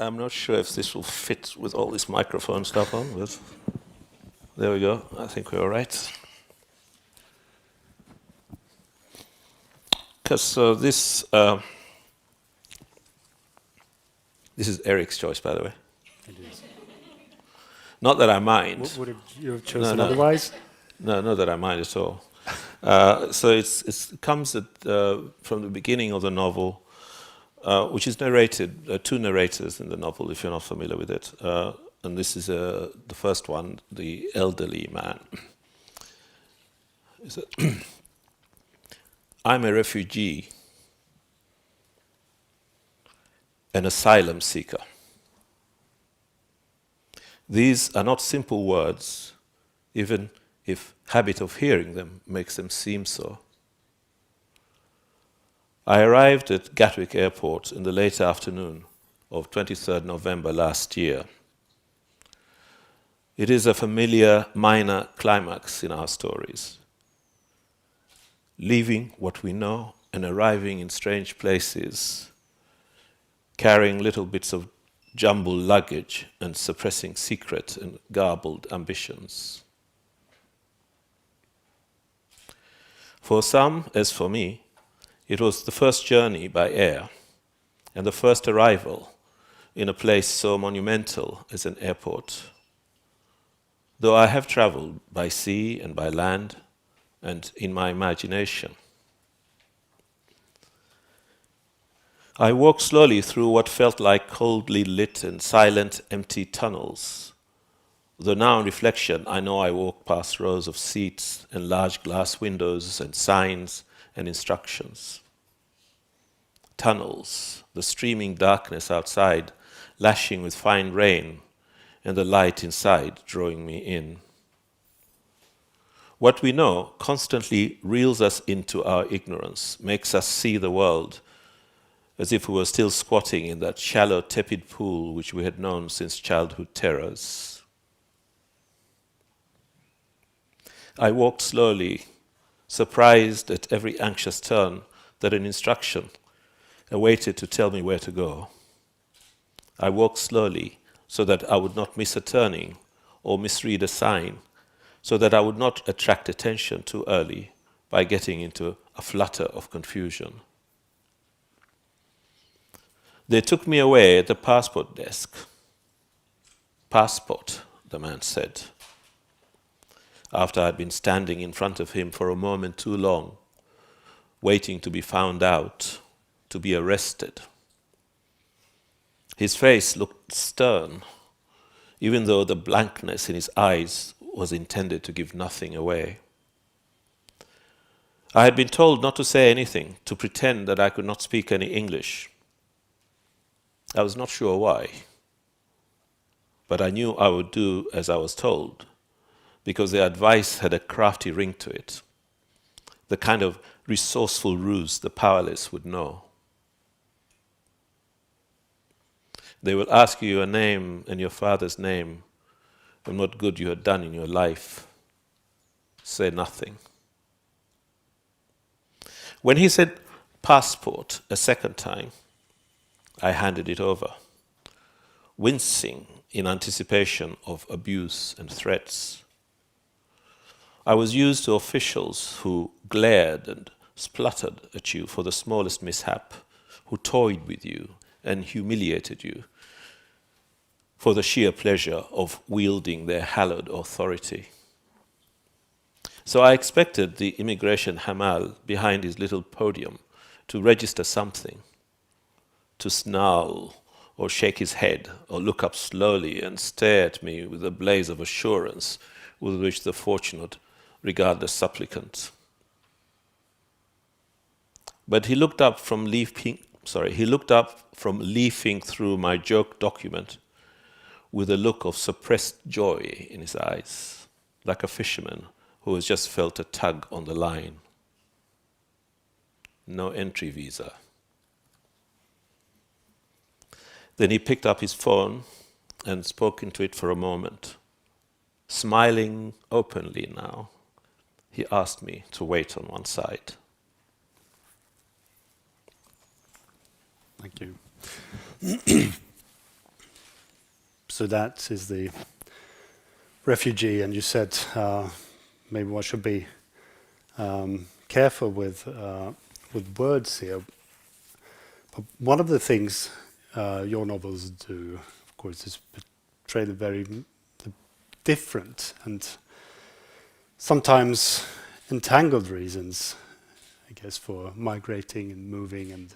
I'm not sure if this will fit with all this microphone stuff on, but there we go. I think we're all right. Because this is Eric's choice, by the way. It is. Not that I mind. What would you have chosen otherwise? No, not that I mind at all. So it comes from the beginning of the novel, which is narrated, two narrators in the novel, if you're not familiar with it. And this is the first one, the elderly man. I'm a refugee, an asylum seeker. These are not simple words, even if habit of hearing them makes them seem so. I arrived at Gatwick Airport in the late afternoon of 23rd November last year. It is a familiar minor climax in our stories. Leaving what we know and arriving in strange places, carrying little bits of jumbled luggage and suppressing secret and garbled ambitions. For some, as for me, it was the first journey by air and the first arrival in a place so monumental as an airport. Though I have traveled by sea and by land and in my imagination. I walked slowly through what felt like coldly lit and silent, empty tunnels. Though now in reflection, I know I walked past rows of seats and large glass windows and signs and instructions. Tunnels, the streaming darkness outside, lashing with fine rain, and the light inside drawing me in. What we know constantly reels us into our ignorance, makes us see the world as if we were still squatting in that shallow, tepid pool which we had known since childhood terrors. I walked slowly, surprised at every anxious turn that an instruction awaited to tell me where to go. I walked slowly so that I would not miss a turning or misread a sign, so that I would not attract attention too early by getting into a flutter of confusion. They took me away at the passport desk. "Passport," the man said, after I had been standing in front of him for a moment too long, waiting to be found out, to be arrested. His face looked stern, even though the blankness in his eyes was intended to give nothing away. I had been told not to say anything, to pretend that I could not speak any English. I was not sure why, but I knew I would do as I was told, because the advice had a crafty ring to it, the kind of resourceful ruse the powerless would know. They will ask you your name and your father's name and what good you had done in your life. Say nothing. When he said passport a second time, I handed it over, wincing in anticipation of abuse and threats. I was used to officials who glared and spluttered at you for the smallest mishap, who toyed with you and humiliated you for the sheer pleasure of wielding their hallowed authority. So I expected the immigration hamal behind his little podium to register something, to snarl or shake his head or look up slowly and stare at me with a blaze of assurance with which the fortunate regard the supplicant. But he looked up from leafing through my joke document with a look of suppressed joy in his eyes, like a fisherman who has just felt a tug on the line. No entry visa. Then he picked up his phone and spoke into it for a moment. Smiling openly now, he asked me to wait on one side. Thank you. So that is the refugee, and you said maybe one should be careful with words here. But one of the things your novels do, of course, is portray the very different and sometimes entangled reasons, I guess, for migrating and moving and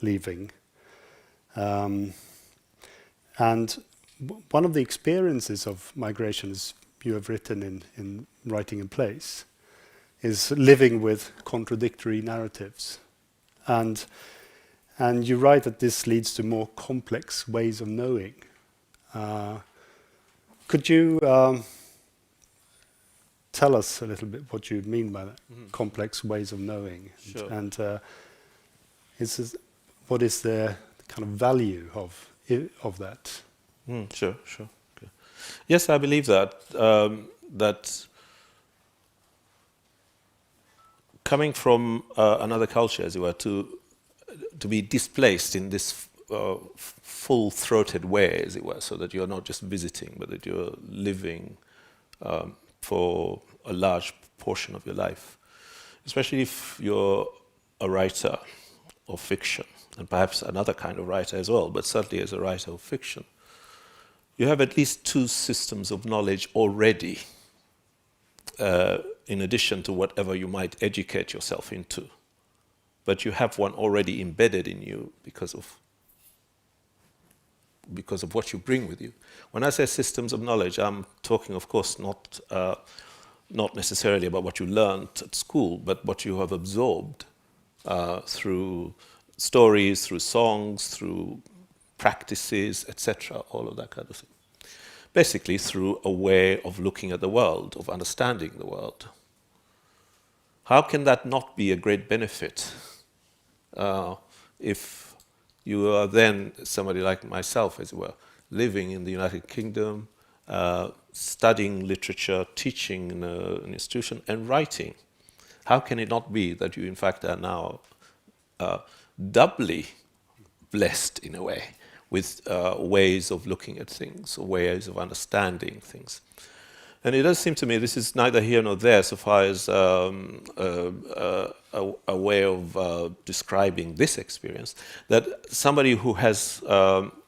leaving. And one of the experiences of migration, as you have written in Writing in Place, is living with contradictory narratives. And you write that this leads to more complex ways of knowing. Could you tell us a little bit what you mean by that? Complex ways of knowing? Sure. And what is the kind of value of that? Sure. Okay. Yes, I believe that. That coming from another culture, as it were, to be displaced in this full-throated way, as it were, so that you're not just visiting, but that you're living for a large portion of your life, especially if you're a writer of fiction, and perhaps another kind of writer as well, but certainly as a writer of fiction, you have at least two systems of knowledge already, in addition to whatever you might educate yourself into. But you have one already embedded in you because of what you bring with you. When I say systems of knowledge, I'm talking, of course, not necessarily about what you learned at school, but what you have absorbed through stories, through songs, through practices, etc., all of that kind of thing. Basically through a way of looking at the world, of understanding the world. How can that not be a great benefit if you are then somebody like myself, as it were, living in the United Kingdom, studying literature, teaching in an institution, and writing? How can it not be that you, in fact, are now doubly blessed in a way with ways of looking at things, or ways of understanding things? And it does seem to me this is neither here nor there so far as a way of describing this experience, that somebody who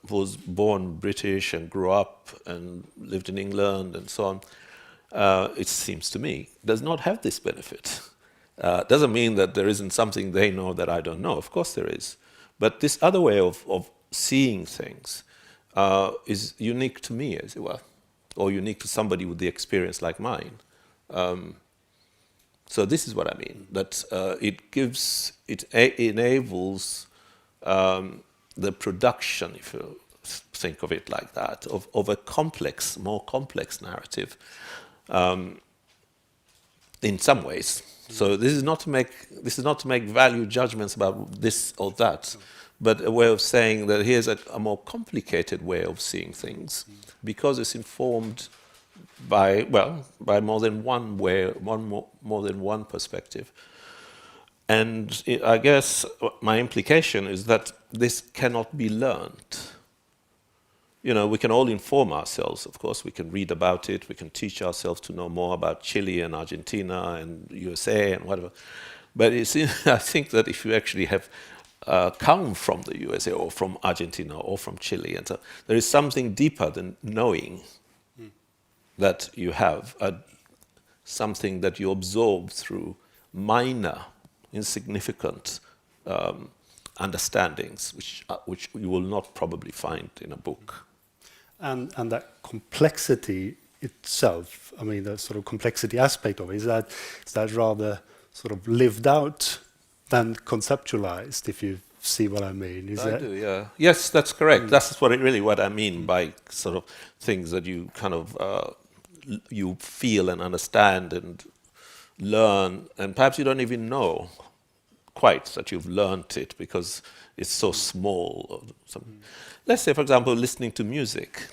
was born British and grew up and lived in England and so on, it seems to me, does not have this benefit. Doesn't mean that there isn't something they know that I don't know. Of course there is. But this other way of seeing things is unique to me, as it were, or unique to somebody with the experience like mine. So this is what I mean, that it enables the production, if you think of it like that, of a more complex narrative in some ways. So this is not to make value judgments about this or that, but a way of saying that here's a more complicated way of seeing things, because it's informed by more than one way, more than one perspective. And I guess my implication is that this cannot be learned. You know, we can all inform ourselves, of course, we can read about it, we can teach ourselves to know more about Chile and Argentina and USA and whatever. But I think that if you actually have come from the USA or from Argentina or from Chile, and so there is something deeper than knowing that you have, something that you absorb through minor, insignificant understandings, which you will not probably find in a book. And that complexity itself, I mean, the sort of complexity aspect of it, is that rather sort of lived out than conceptualized, if you see what I mean? I do, yeah. Yes, that's correct. That's what I mean by sort of things that you kind of you feel and understand and learn, and perhaps you don't even know quite that you've learned it because it's so small. Or something. Let's say, for example, listening to music.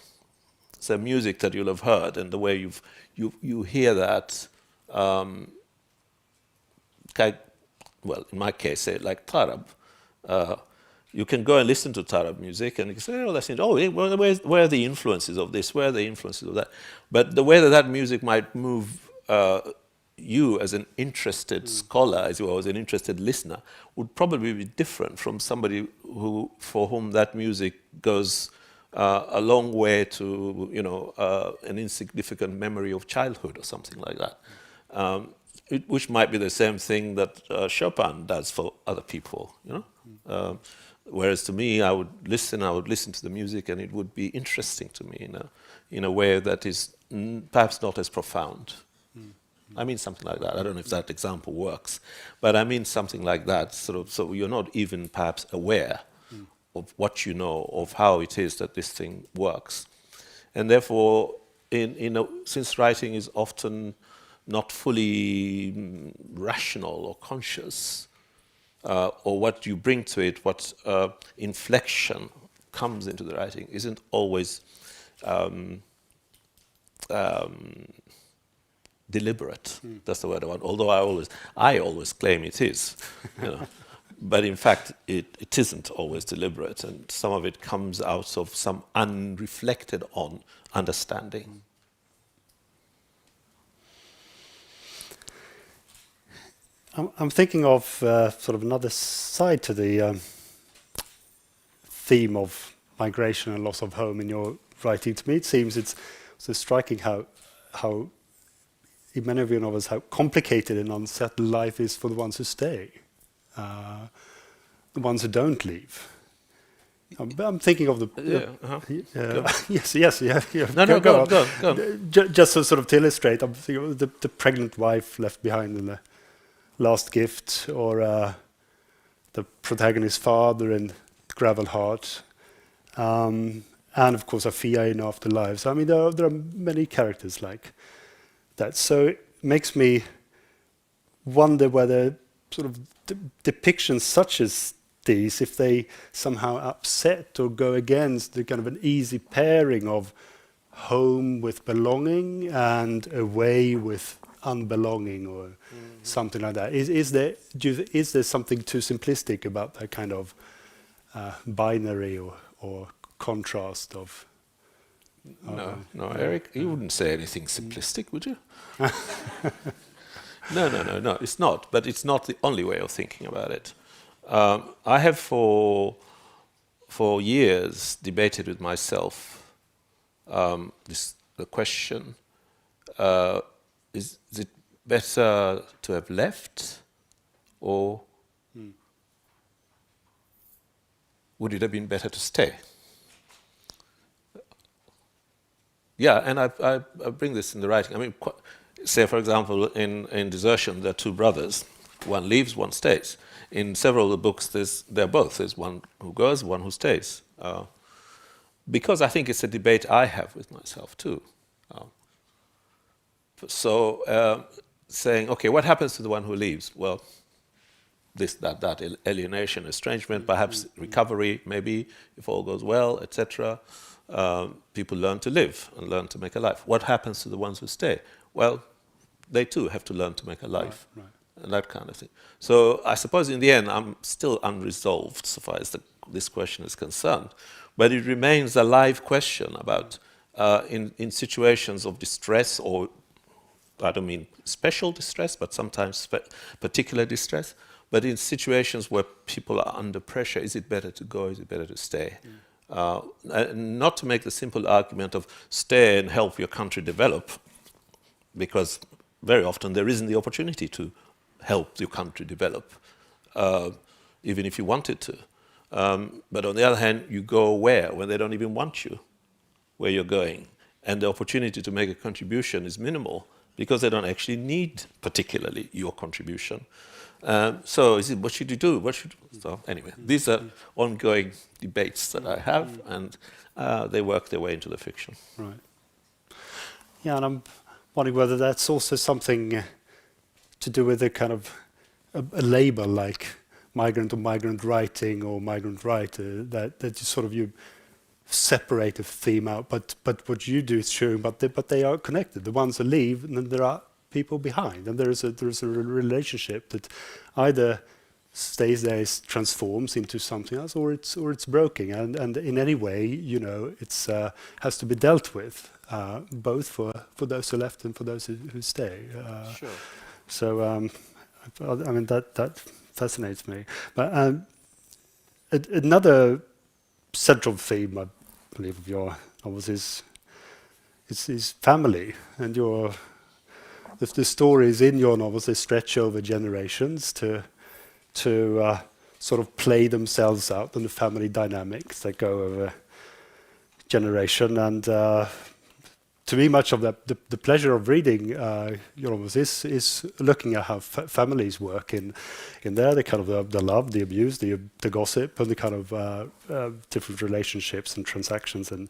So music that you'll have heard, and the way you hear that, in my case, say like Tarab. You can go and listen to Tarab music, and you can say, "Oh, that's it. Oh, where are the influences of this? Where are the influences of that?" But the way that music might move you as an interested scholar, as well as an interested listener, would probably be different from somebody for whom that music goes a long way to, an insignificant memory of childhood or something like that. Which might be the same thing that Chopin does for other people, whereas to me, I would listen to the music, and it would be interesting to me in a way that is perhaps not as profound. I mean something like that. I don't know if that example works, but I mean something like that. So you're not even perhaps aware of what you know, of how it is that this thing works, and therefore since writing is often not fully rational or conscious, or what you bring to it, what inflection comes into the writing, isn't always deliberate. That's the word I want. Although I always claim it is, you know. But in fact, it isn't always deliberate, and some of it comes out of some unreflected on understanding. I'm thinking of sort of another side to the theme of migration and loss of home in your writing. To me, it seems it's so striking how in many of your novels, how complicated and unsettled life is for the ones who stay, the ones who don't leave. I'm thinking of the... Yes, yeah. Go on. Just to sort of to illustrate, I'm thinking of the pregnant wife left behind in The Last Gift, or the protagonist's father in Gravel Heart, and of course Afia in Afterlife. So I mean, there are many characters like that. So it makes me wonder whether sort of depictions such as these, if they somehow upset or go against the kind of an easy pairing of home with belonging and away with unbelonging, or something like that. Is there something too simplistic about that kind of binary or contrast of? No, Eric, you wouldn't say anything simplistic, would you? No, it's not. But it's not the only way of thinking about it. I have for years debated with myself the question: is it better to have left, or would it have been better to stay? Yeah, and I bring this in the writing. I mean, say, for example, in Desertion, there are two brothers. One leaves, one stays. In several of the books, they're both. There's one who goes, one who stays. Because I think it's a debate I have with myself, too. Saying, okay, what happens to the one who leaves? Well, that alienation, estrangement, perhaps recovery, maybe, if all goes well, etc. People learn to live and learn to make a life. What happens to the ones who stay? Well, they too have to learn to make a life, right. And that kind of thing. So I suppose in the end, I'm still unresolved so far as this question is concerned. But it remains a live question about in situations of distress, or I don't mean special distress, but sometimes particular distress. But in situations where people are under pressure, is it better to go, is it better to stay? Not to make the simple argument of stay and help your country develop, because very often there isn't the opportunity to help your country develop, even if you wanted to. But on the other hand, you go where? When they don't even want you, where you're going. And the opportunity to make a contribution is minimal, because they don't actually need particularly your contribution. So what should you do? So anyway, these are ongoing debates that I have, and they work their way into the fiction. Right. Yeah, and I'm wondering whether that's also something to do with a kind of a label like migrant or migrant writing or migrant writer, that you separate a theme out, but what you do is showing, but they are connected. The ones who leave, and then there are people behind, and there is a relationship that either stays there, transforms into something else, or it's broken, and in any way, it's has to be dealt with, both for those who left and for those who stay. Sure. So I mean that fascinates me. But another central theme, I believe, of your novels is family, and the stories in your novels, they stretch over generations to sort of play themselves out in the family dynamics that go over generation. And to me, much of the pleasure of reading your novels is looking at how families work in there, the kind of the love, the abuse, the gossip, and the kind of different relationships and transactions and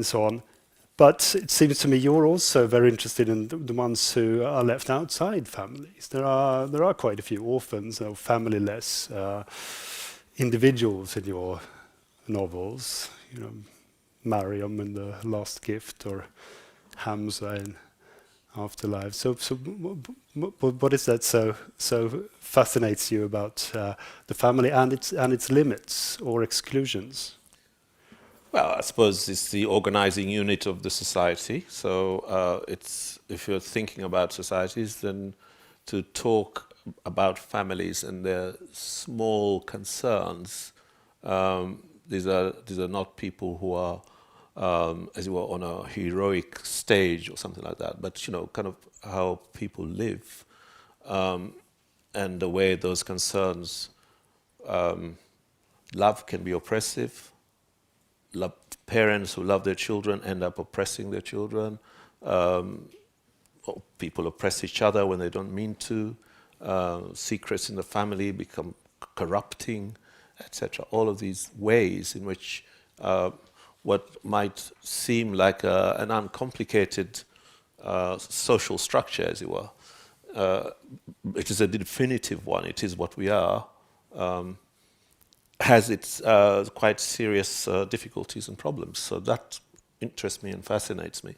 so on. But it seems to me you're also very interested in the ones who are left outside families. There are quite a few orphans or familyless individuals in your novels. You know, Mariam in The Last Gift or Hamza in Afterlife. So what is that so fascinates you about the family and its limits or exclusions? Well, I suppose it's the organizing unit of the society. So it's, if you're thinking about societies, then to talk about families and their small concerns, these are not people who are, as it were, on a heroic stage or something like that, but kind of how people live, and the way those concerns, love can be oppressive. Parents who love their children end up oppressing their children. Or people oppress each other when they don't mean to. Secrets in the family become corrupting, etc. All of these ways in which what might seem like an uncomplicated social structure, as it were, it is a definitive one. It is what we are. Has its quite serious difficulties and problems. So that interests me and fascinates me.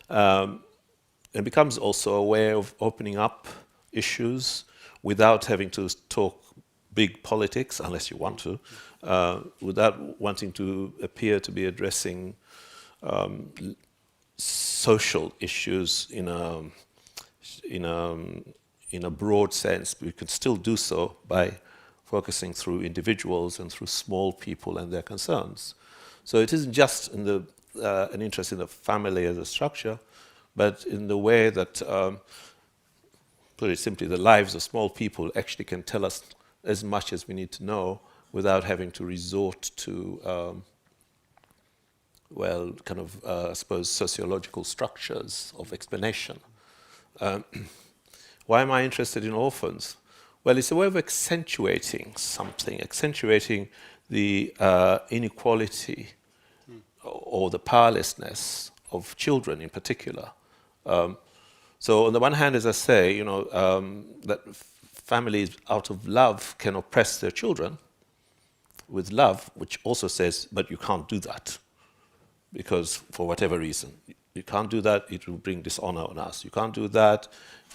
It becomes also a way of opening up issues without having to talk big politics, unless you want to, without wanting to appear to be addressing social issues in a broad sense. We can still do so by focusing through individuals and through small people and their concerns. So it isn't just in an interest in the family as a structure, but in the way that, put it simply, the lives of small people actually can tell us as much as we need to know without having to resort to, I suppose, sociological structures of explanation. Why am I interested in orphans? Well, it's a way of accentuating something, accentuating the inequality or the powerlessness of children in particular. So on the one hand, as I say, that families out of love can oppress their children with love, which also says, but you can't do that because for whatever reason. You can't do that, it will bring dishonor on us. You can't do that,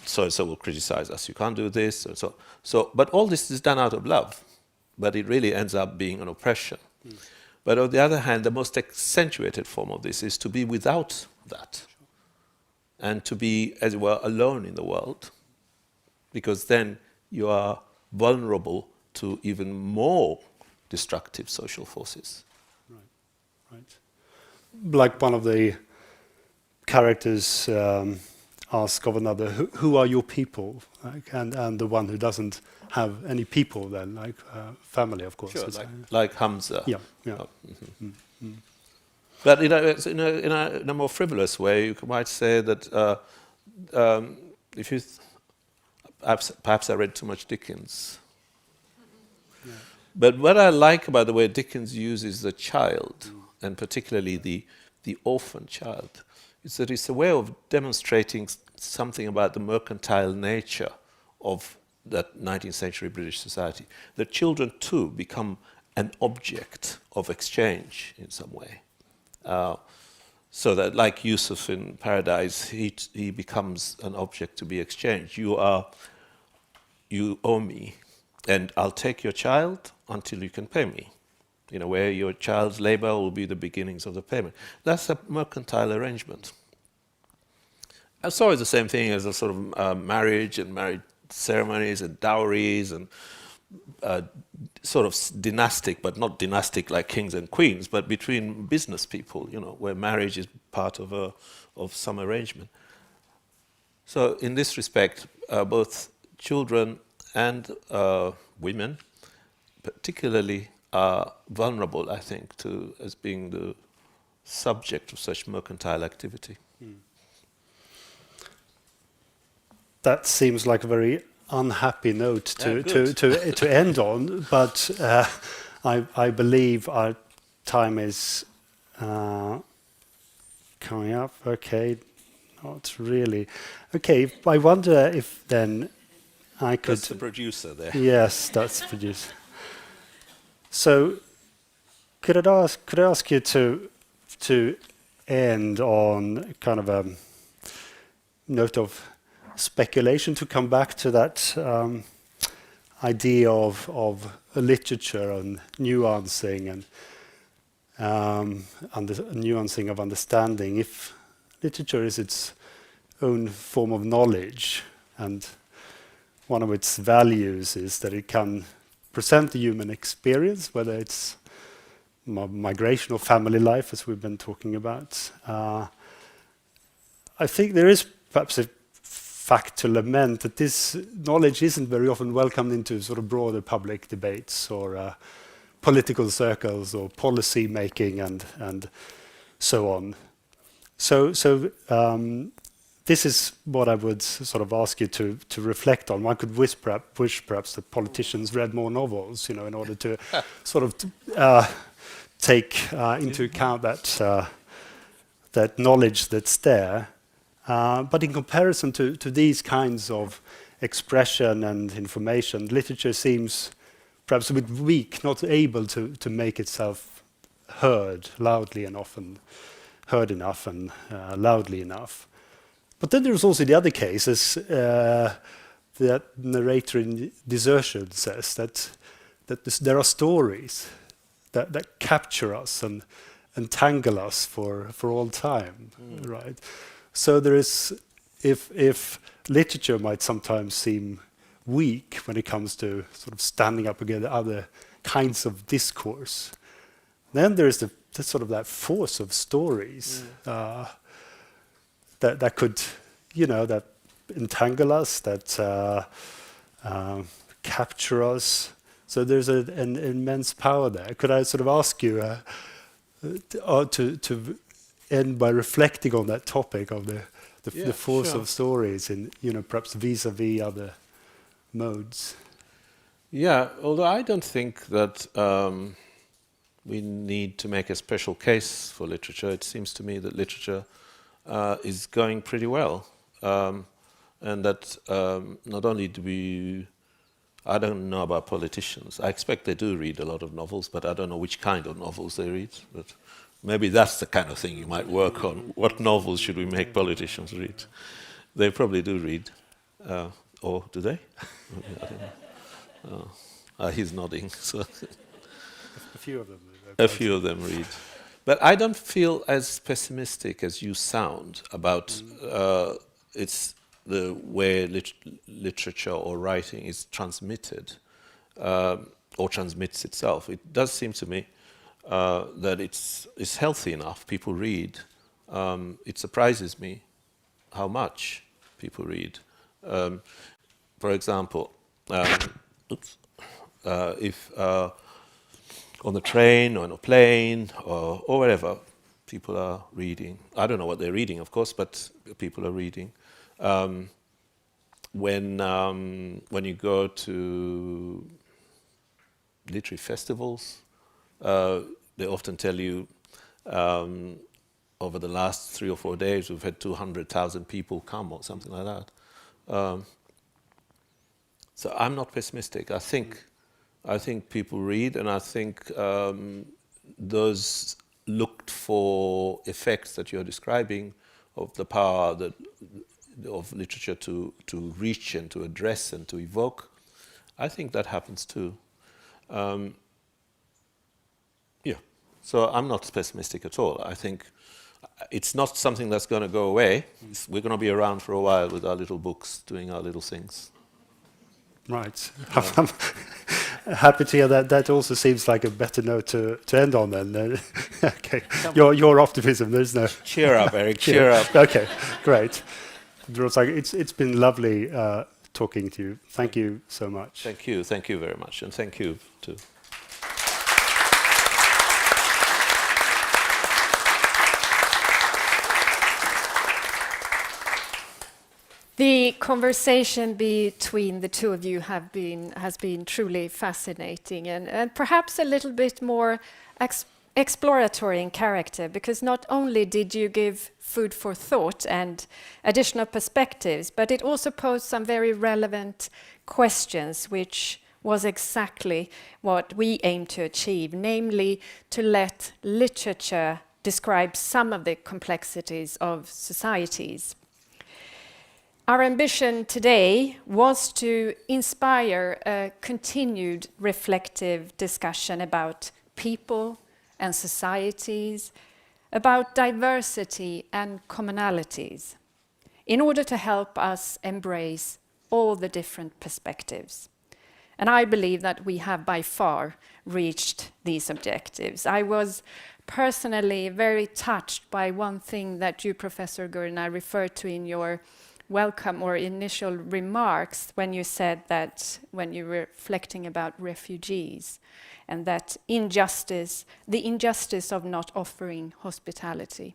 so will criticize us. You can't do this, and so. But all this is done out of love, but it really ends up being an oppression. But on the other hand, the most accentuated form of this is to be without that, and to be, as it were, alone in the world, because then you are vulnerable to even more destructive social forces. Right. Like one of the characters ask of another, who are your people? And the one who doesn't have any people then, like family, of course. Sure, like Hamza. Yeah. Oh, mm-hmm. But in a more frivolous way, you might say that if you perhaps I read too much Dickens. Yeah. But what I like about the way Dickens uses the child, and particularly the orphan child, is that it's a way of demonstrating something about the mercantile nature of that 19th century British society. That children too become an object of exchange in some way. So that, like Yusuf in Paradise, he becomes an object to be exchanged. You owe me, and I'll take your child until you can pay me. In a way, your child's labor will be the beginnings of the payment. That's a mercantile arrangement. And so it's the same thing as a sort of marriage and marriage ceremonies and dowries and sort of dynastic, but not dynastic like kings and queens, but between business people, where marriage is part of some arrangement. So in this respect, both children and women particularly are vulnerable, I think, as being the subject of such mercantile activity. That seems like a very unhappy note to end on, but I believe our time is coming up. Okay, not really. Okay, I wonder if then I could... That's the producer there. Yes, that's the producer. So, could I ask you to end on kind of a note of speculation, to come back to that idea of a literature and nuancing and nuancing of understanding. If literature is its own form of knowledge, and one of its values is that it can present the human experience, whether it's migration or family life, as we've been talking about, I think there is perhaps a fact to lament that this knowledge isn't very often welcomed into sort of broader public debates or political circles or policy making and so on. So this is what I would sort of ask you to reflect on. One could wish perhaps that politicians read more novels, in order to sort of take into account that knowledge that's there. But in comparison to these kinds of expression and information, literature seems perhaps a bit weak, not able to make itself heard loudly and often, heard enough and loudly enough. But then there's also the other cases. That narrator in Desertion says that there are stories that capture us and entangle us for all time, right? So there is, if literature might sometimes seem weak when it comes to sort of standing up against other kinds of discourse, then there is the sort of that force of stories that could, that entangle us, that capture us. So there's an immense power there. Could I sort of ask you to end by reflecting on that topic of the force of stories in, perhaps vis-a-vis other modes? Yeah, although I don't think that we need to make a special case for literature. It seems to me that literature is going pretty well. And that not only do we... I don't know about politicians. I expect they do read a lot of novels, but I don't know which kind of novels they read. But maybe that's the kind of thing you might work on. What novels should we make politicians read? They probably do read. Or do they? I don't know. He's nodding. So A few of them. A few of them read. But I don't feel as pessimistic as you sound about it's the way literature or writing is transmitted or transmits itself. It does seem to me that it's healthy enough. People read. It surprises me how much people read. For example, if on the train or on a plane or wherever, people are reading. I don't know what they're reading, of course, but people are reading. When you go to literary festivals, they often tell you over the last 3 or 4 days we've had 200,000 people come or something like that. So I'm not pessimistic. I think people read, and I think those looked for effects that you're describing of the power of literature to reach and to address and to evoke, I think that happens too. So I'm not pessimistic at all. I think it's not something that's going to go away. We're going to be around for a while with our little books, doing our little things. Right. I'm happy to hear that. That also seems like a better note to end on then. Okay. Your optimism, there's no... Cheer up, Eric, cheer up. Okay, great. It's been lovely talking to you. Thank you so much. Thank you very much, and thank you too. The conversation between the two of you has been truly fascinating and perhaps a little bit more exploratory in character, because not only did you give food for thought and additional perspectives, but it also posed some very relevant questions, which was exactly what we aim to achieve, namely to let literature describe some of the complexities of societies. Our ambition today was to inspire a continued reflective discussion about people and societies, about diversity and commonalities, in order to help us embrace all the different perspectives. And I believe that we have by far reached these objectives. I was personally very touched by one thing that you, Professor Gurna, referred to in your welcome or initial remarks when you said that when you were reflecting about refugees and that injustice, the injustice of not offering hospitality.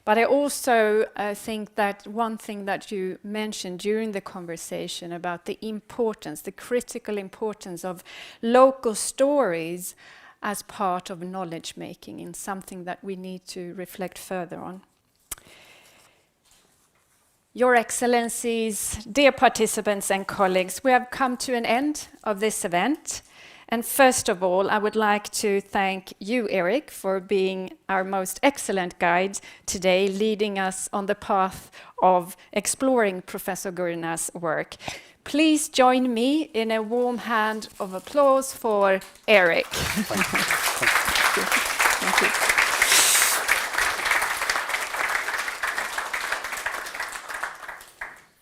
But I also think that one thing that you mentioned during the conversation about the importance, the critical importance of local stories as part of knowledge making, and something that we need to reflect further on. Your Excellencies, dear participants and colleagues, we have come to an end of this event. And first of all, I would like to thank you, Eric, for being our most excellent guide today, leading us on the path of exploring Professor Gurna's work. Please join me in a warm hand of applause for Eric. Thank you. Thank you.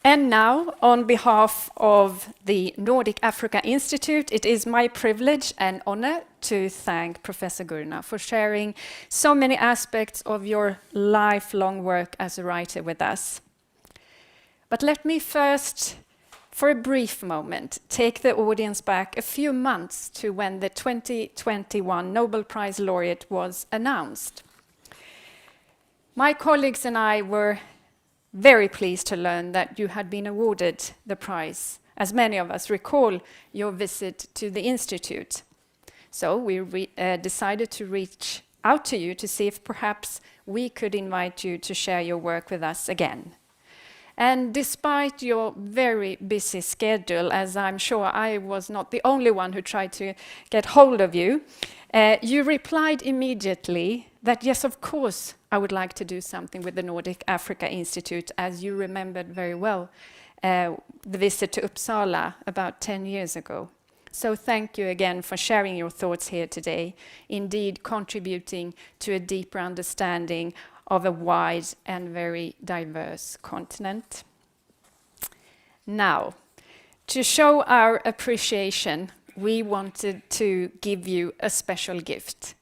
And now, on behalf of the Nordic Africa Institute, it is my privilege and honor to thank Professor Gurna for sharing so many aspects of your lifelong work as a writer with us. But let me first, for a brief moment, take the audience back a few months to when the 2021 Nobel Prize laureate was announced. My colleagues and I were very pleased to learn that you had been awarded the prize. As many of us recall your visit to the Institute. So we decided to reach out to you to see if perhaps we could invite you to share your work with us again. And despite your very busy schedule, as I'm sure I was not the only one who tried to get hold of you, you replied immediately that yes, of course, I would like to do something with the Nordic Africa Institute, as you remembered very well the visit to Uppsala about 10 years ago. So thank you again for sharing your thoughts here today, indeed contributing to a deeper understanding of a wide and very diverse continent. Now, to show our appreciation, we wanted to give you a special gift,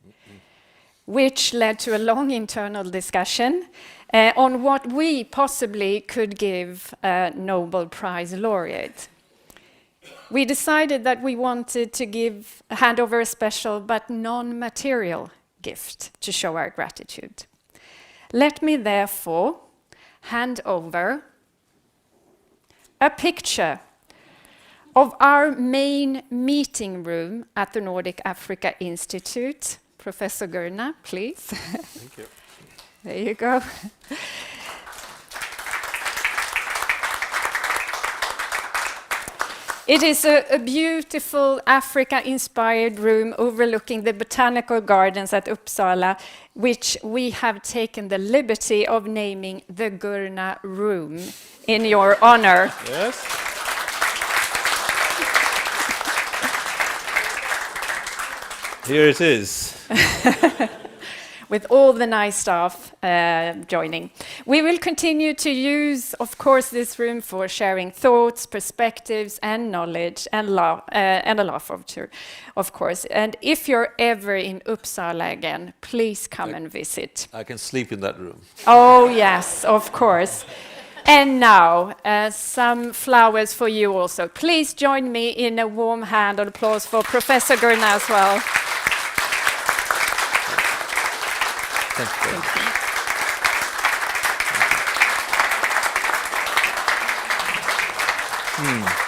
which led to a long internal discussion on what we possibly could give a Nobel Prize laureate. We decided that we wanted to hand over a special but non-material gift to show our gratitude. Let me therefore hand over a picture of our main meeting room at the Nordic Africa Institute. Professor Gurna, please. Thank you. There you go. It is a beautiful Africa-inspired room overlooking the botanical gardens at Uppsala, which we have taken the liberty of naming the Gurna Room in your honor. Yes. Here it is. With all the nice staff joining. We will continue to use, of course, this room for sharing thoughts, perspectives, and knowledge, and a laugh, of course. And if you're ever in Uppsala again, please come and visit. I can sleep in that room. Oh, yes, of course. And now, some flowers for you also. Please join me in a warm hand of applause for Professor Gurna as well. Thank you. Thank you.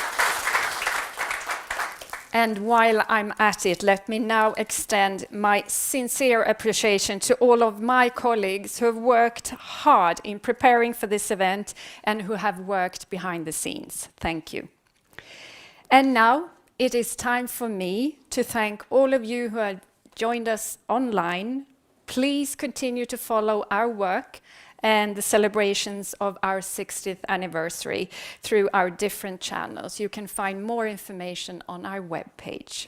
And while I'm at it, let me now extend my sincere appreciation to all of my colleagues who have worked hard in preparing for this event and who have worked behind the scenes. Thank you. And now it is time for me to thank all of you who have joined us online. Please continue to follow our work and the celebrations of our 60th anniversary through our different channels. You can find more information on our webpage.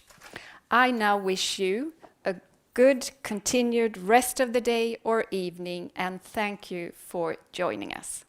I now wish you a good continued rest of the day or evening, and thank you for joining us.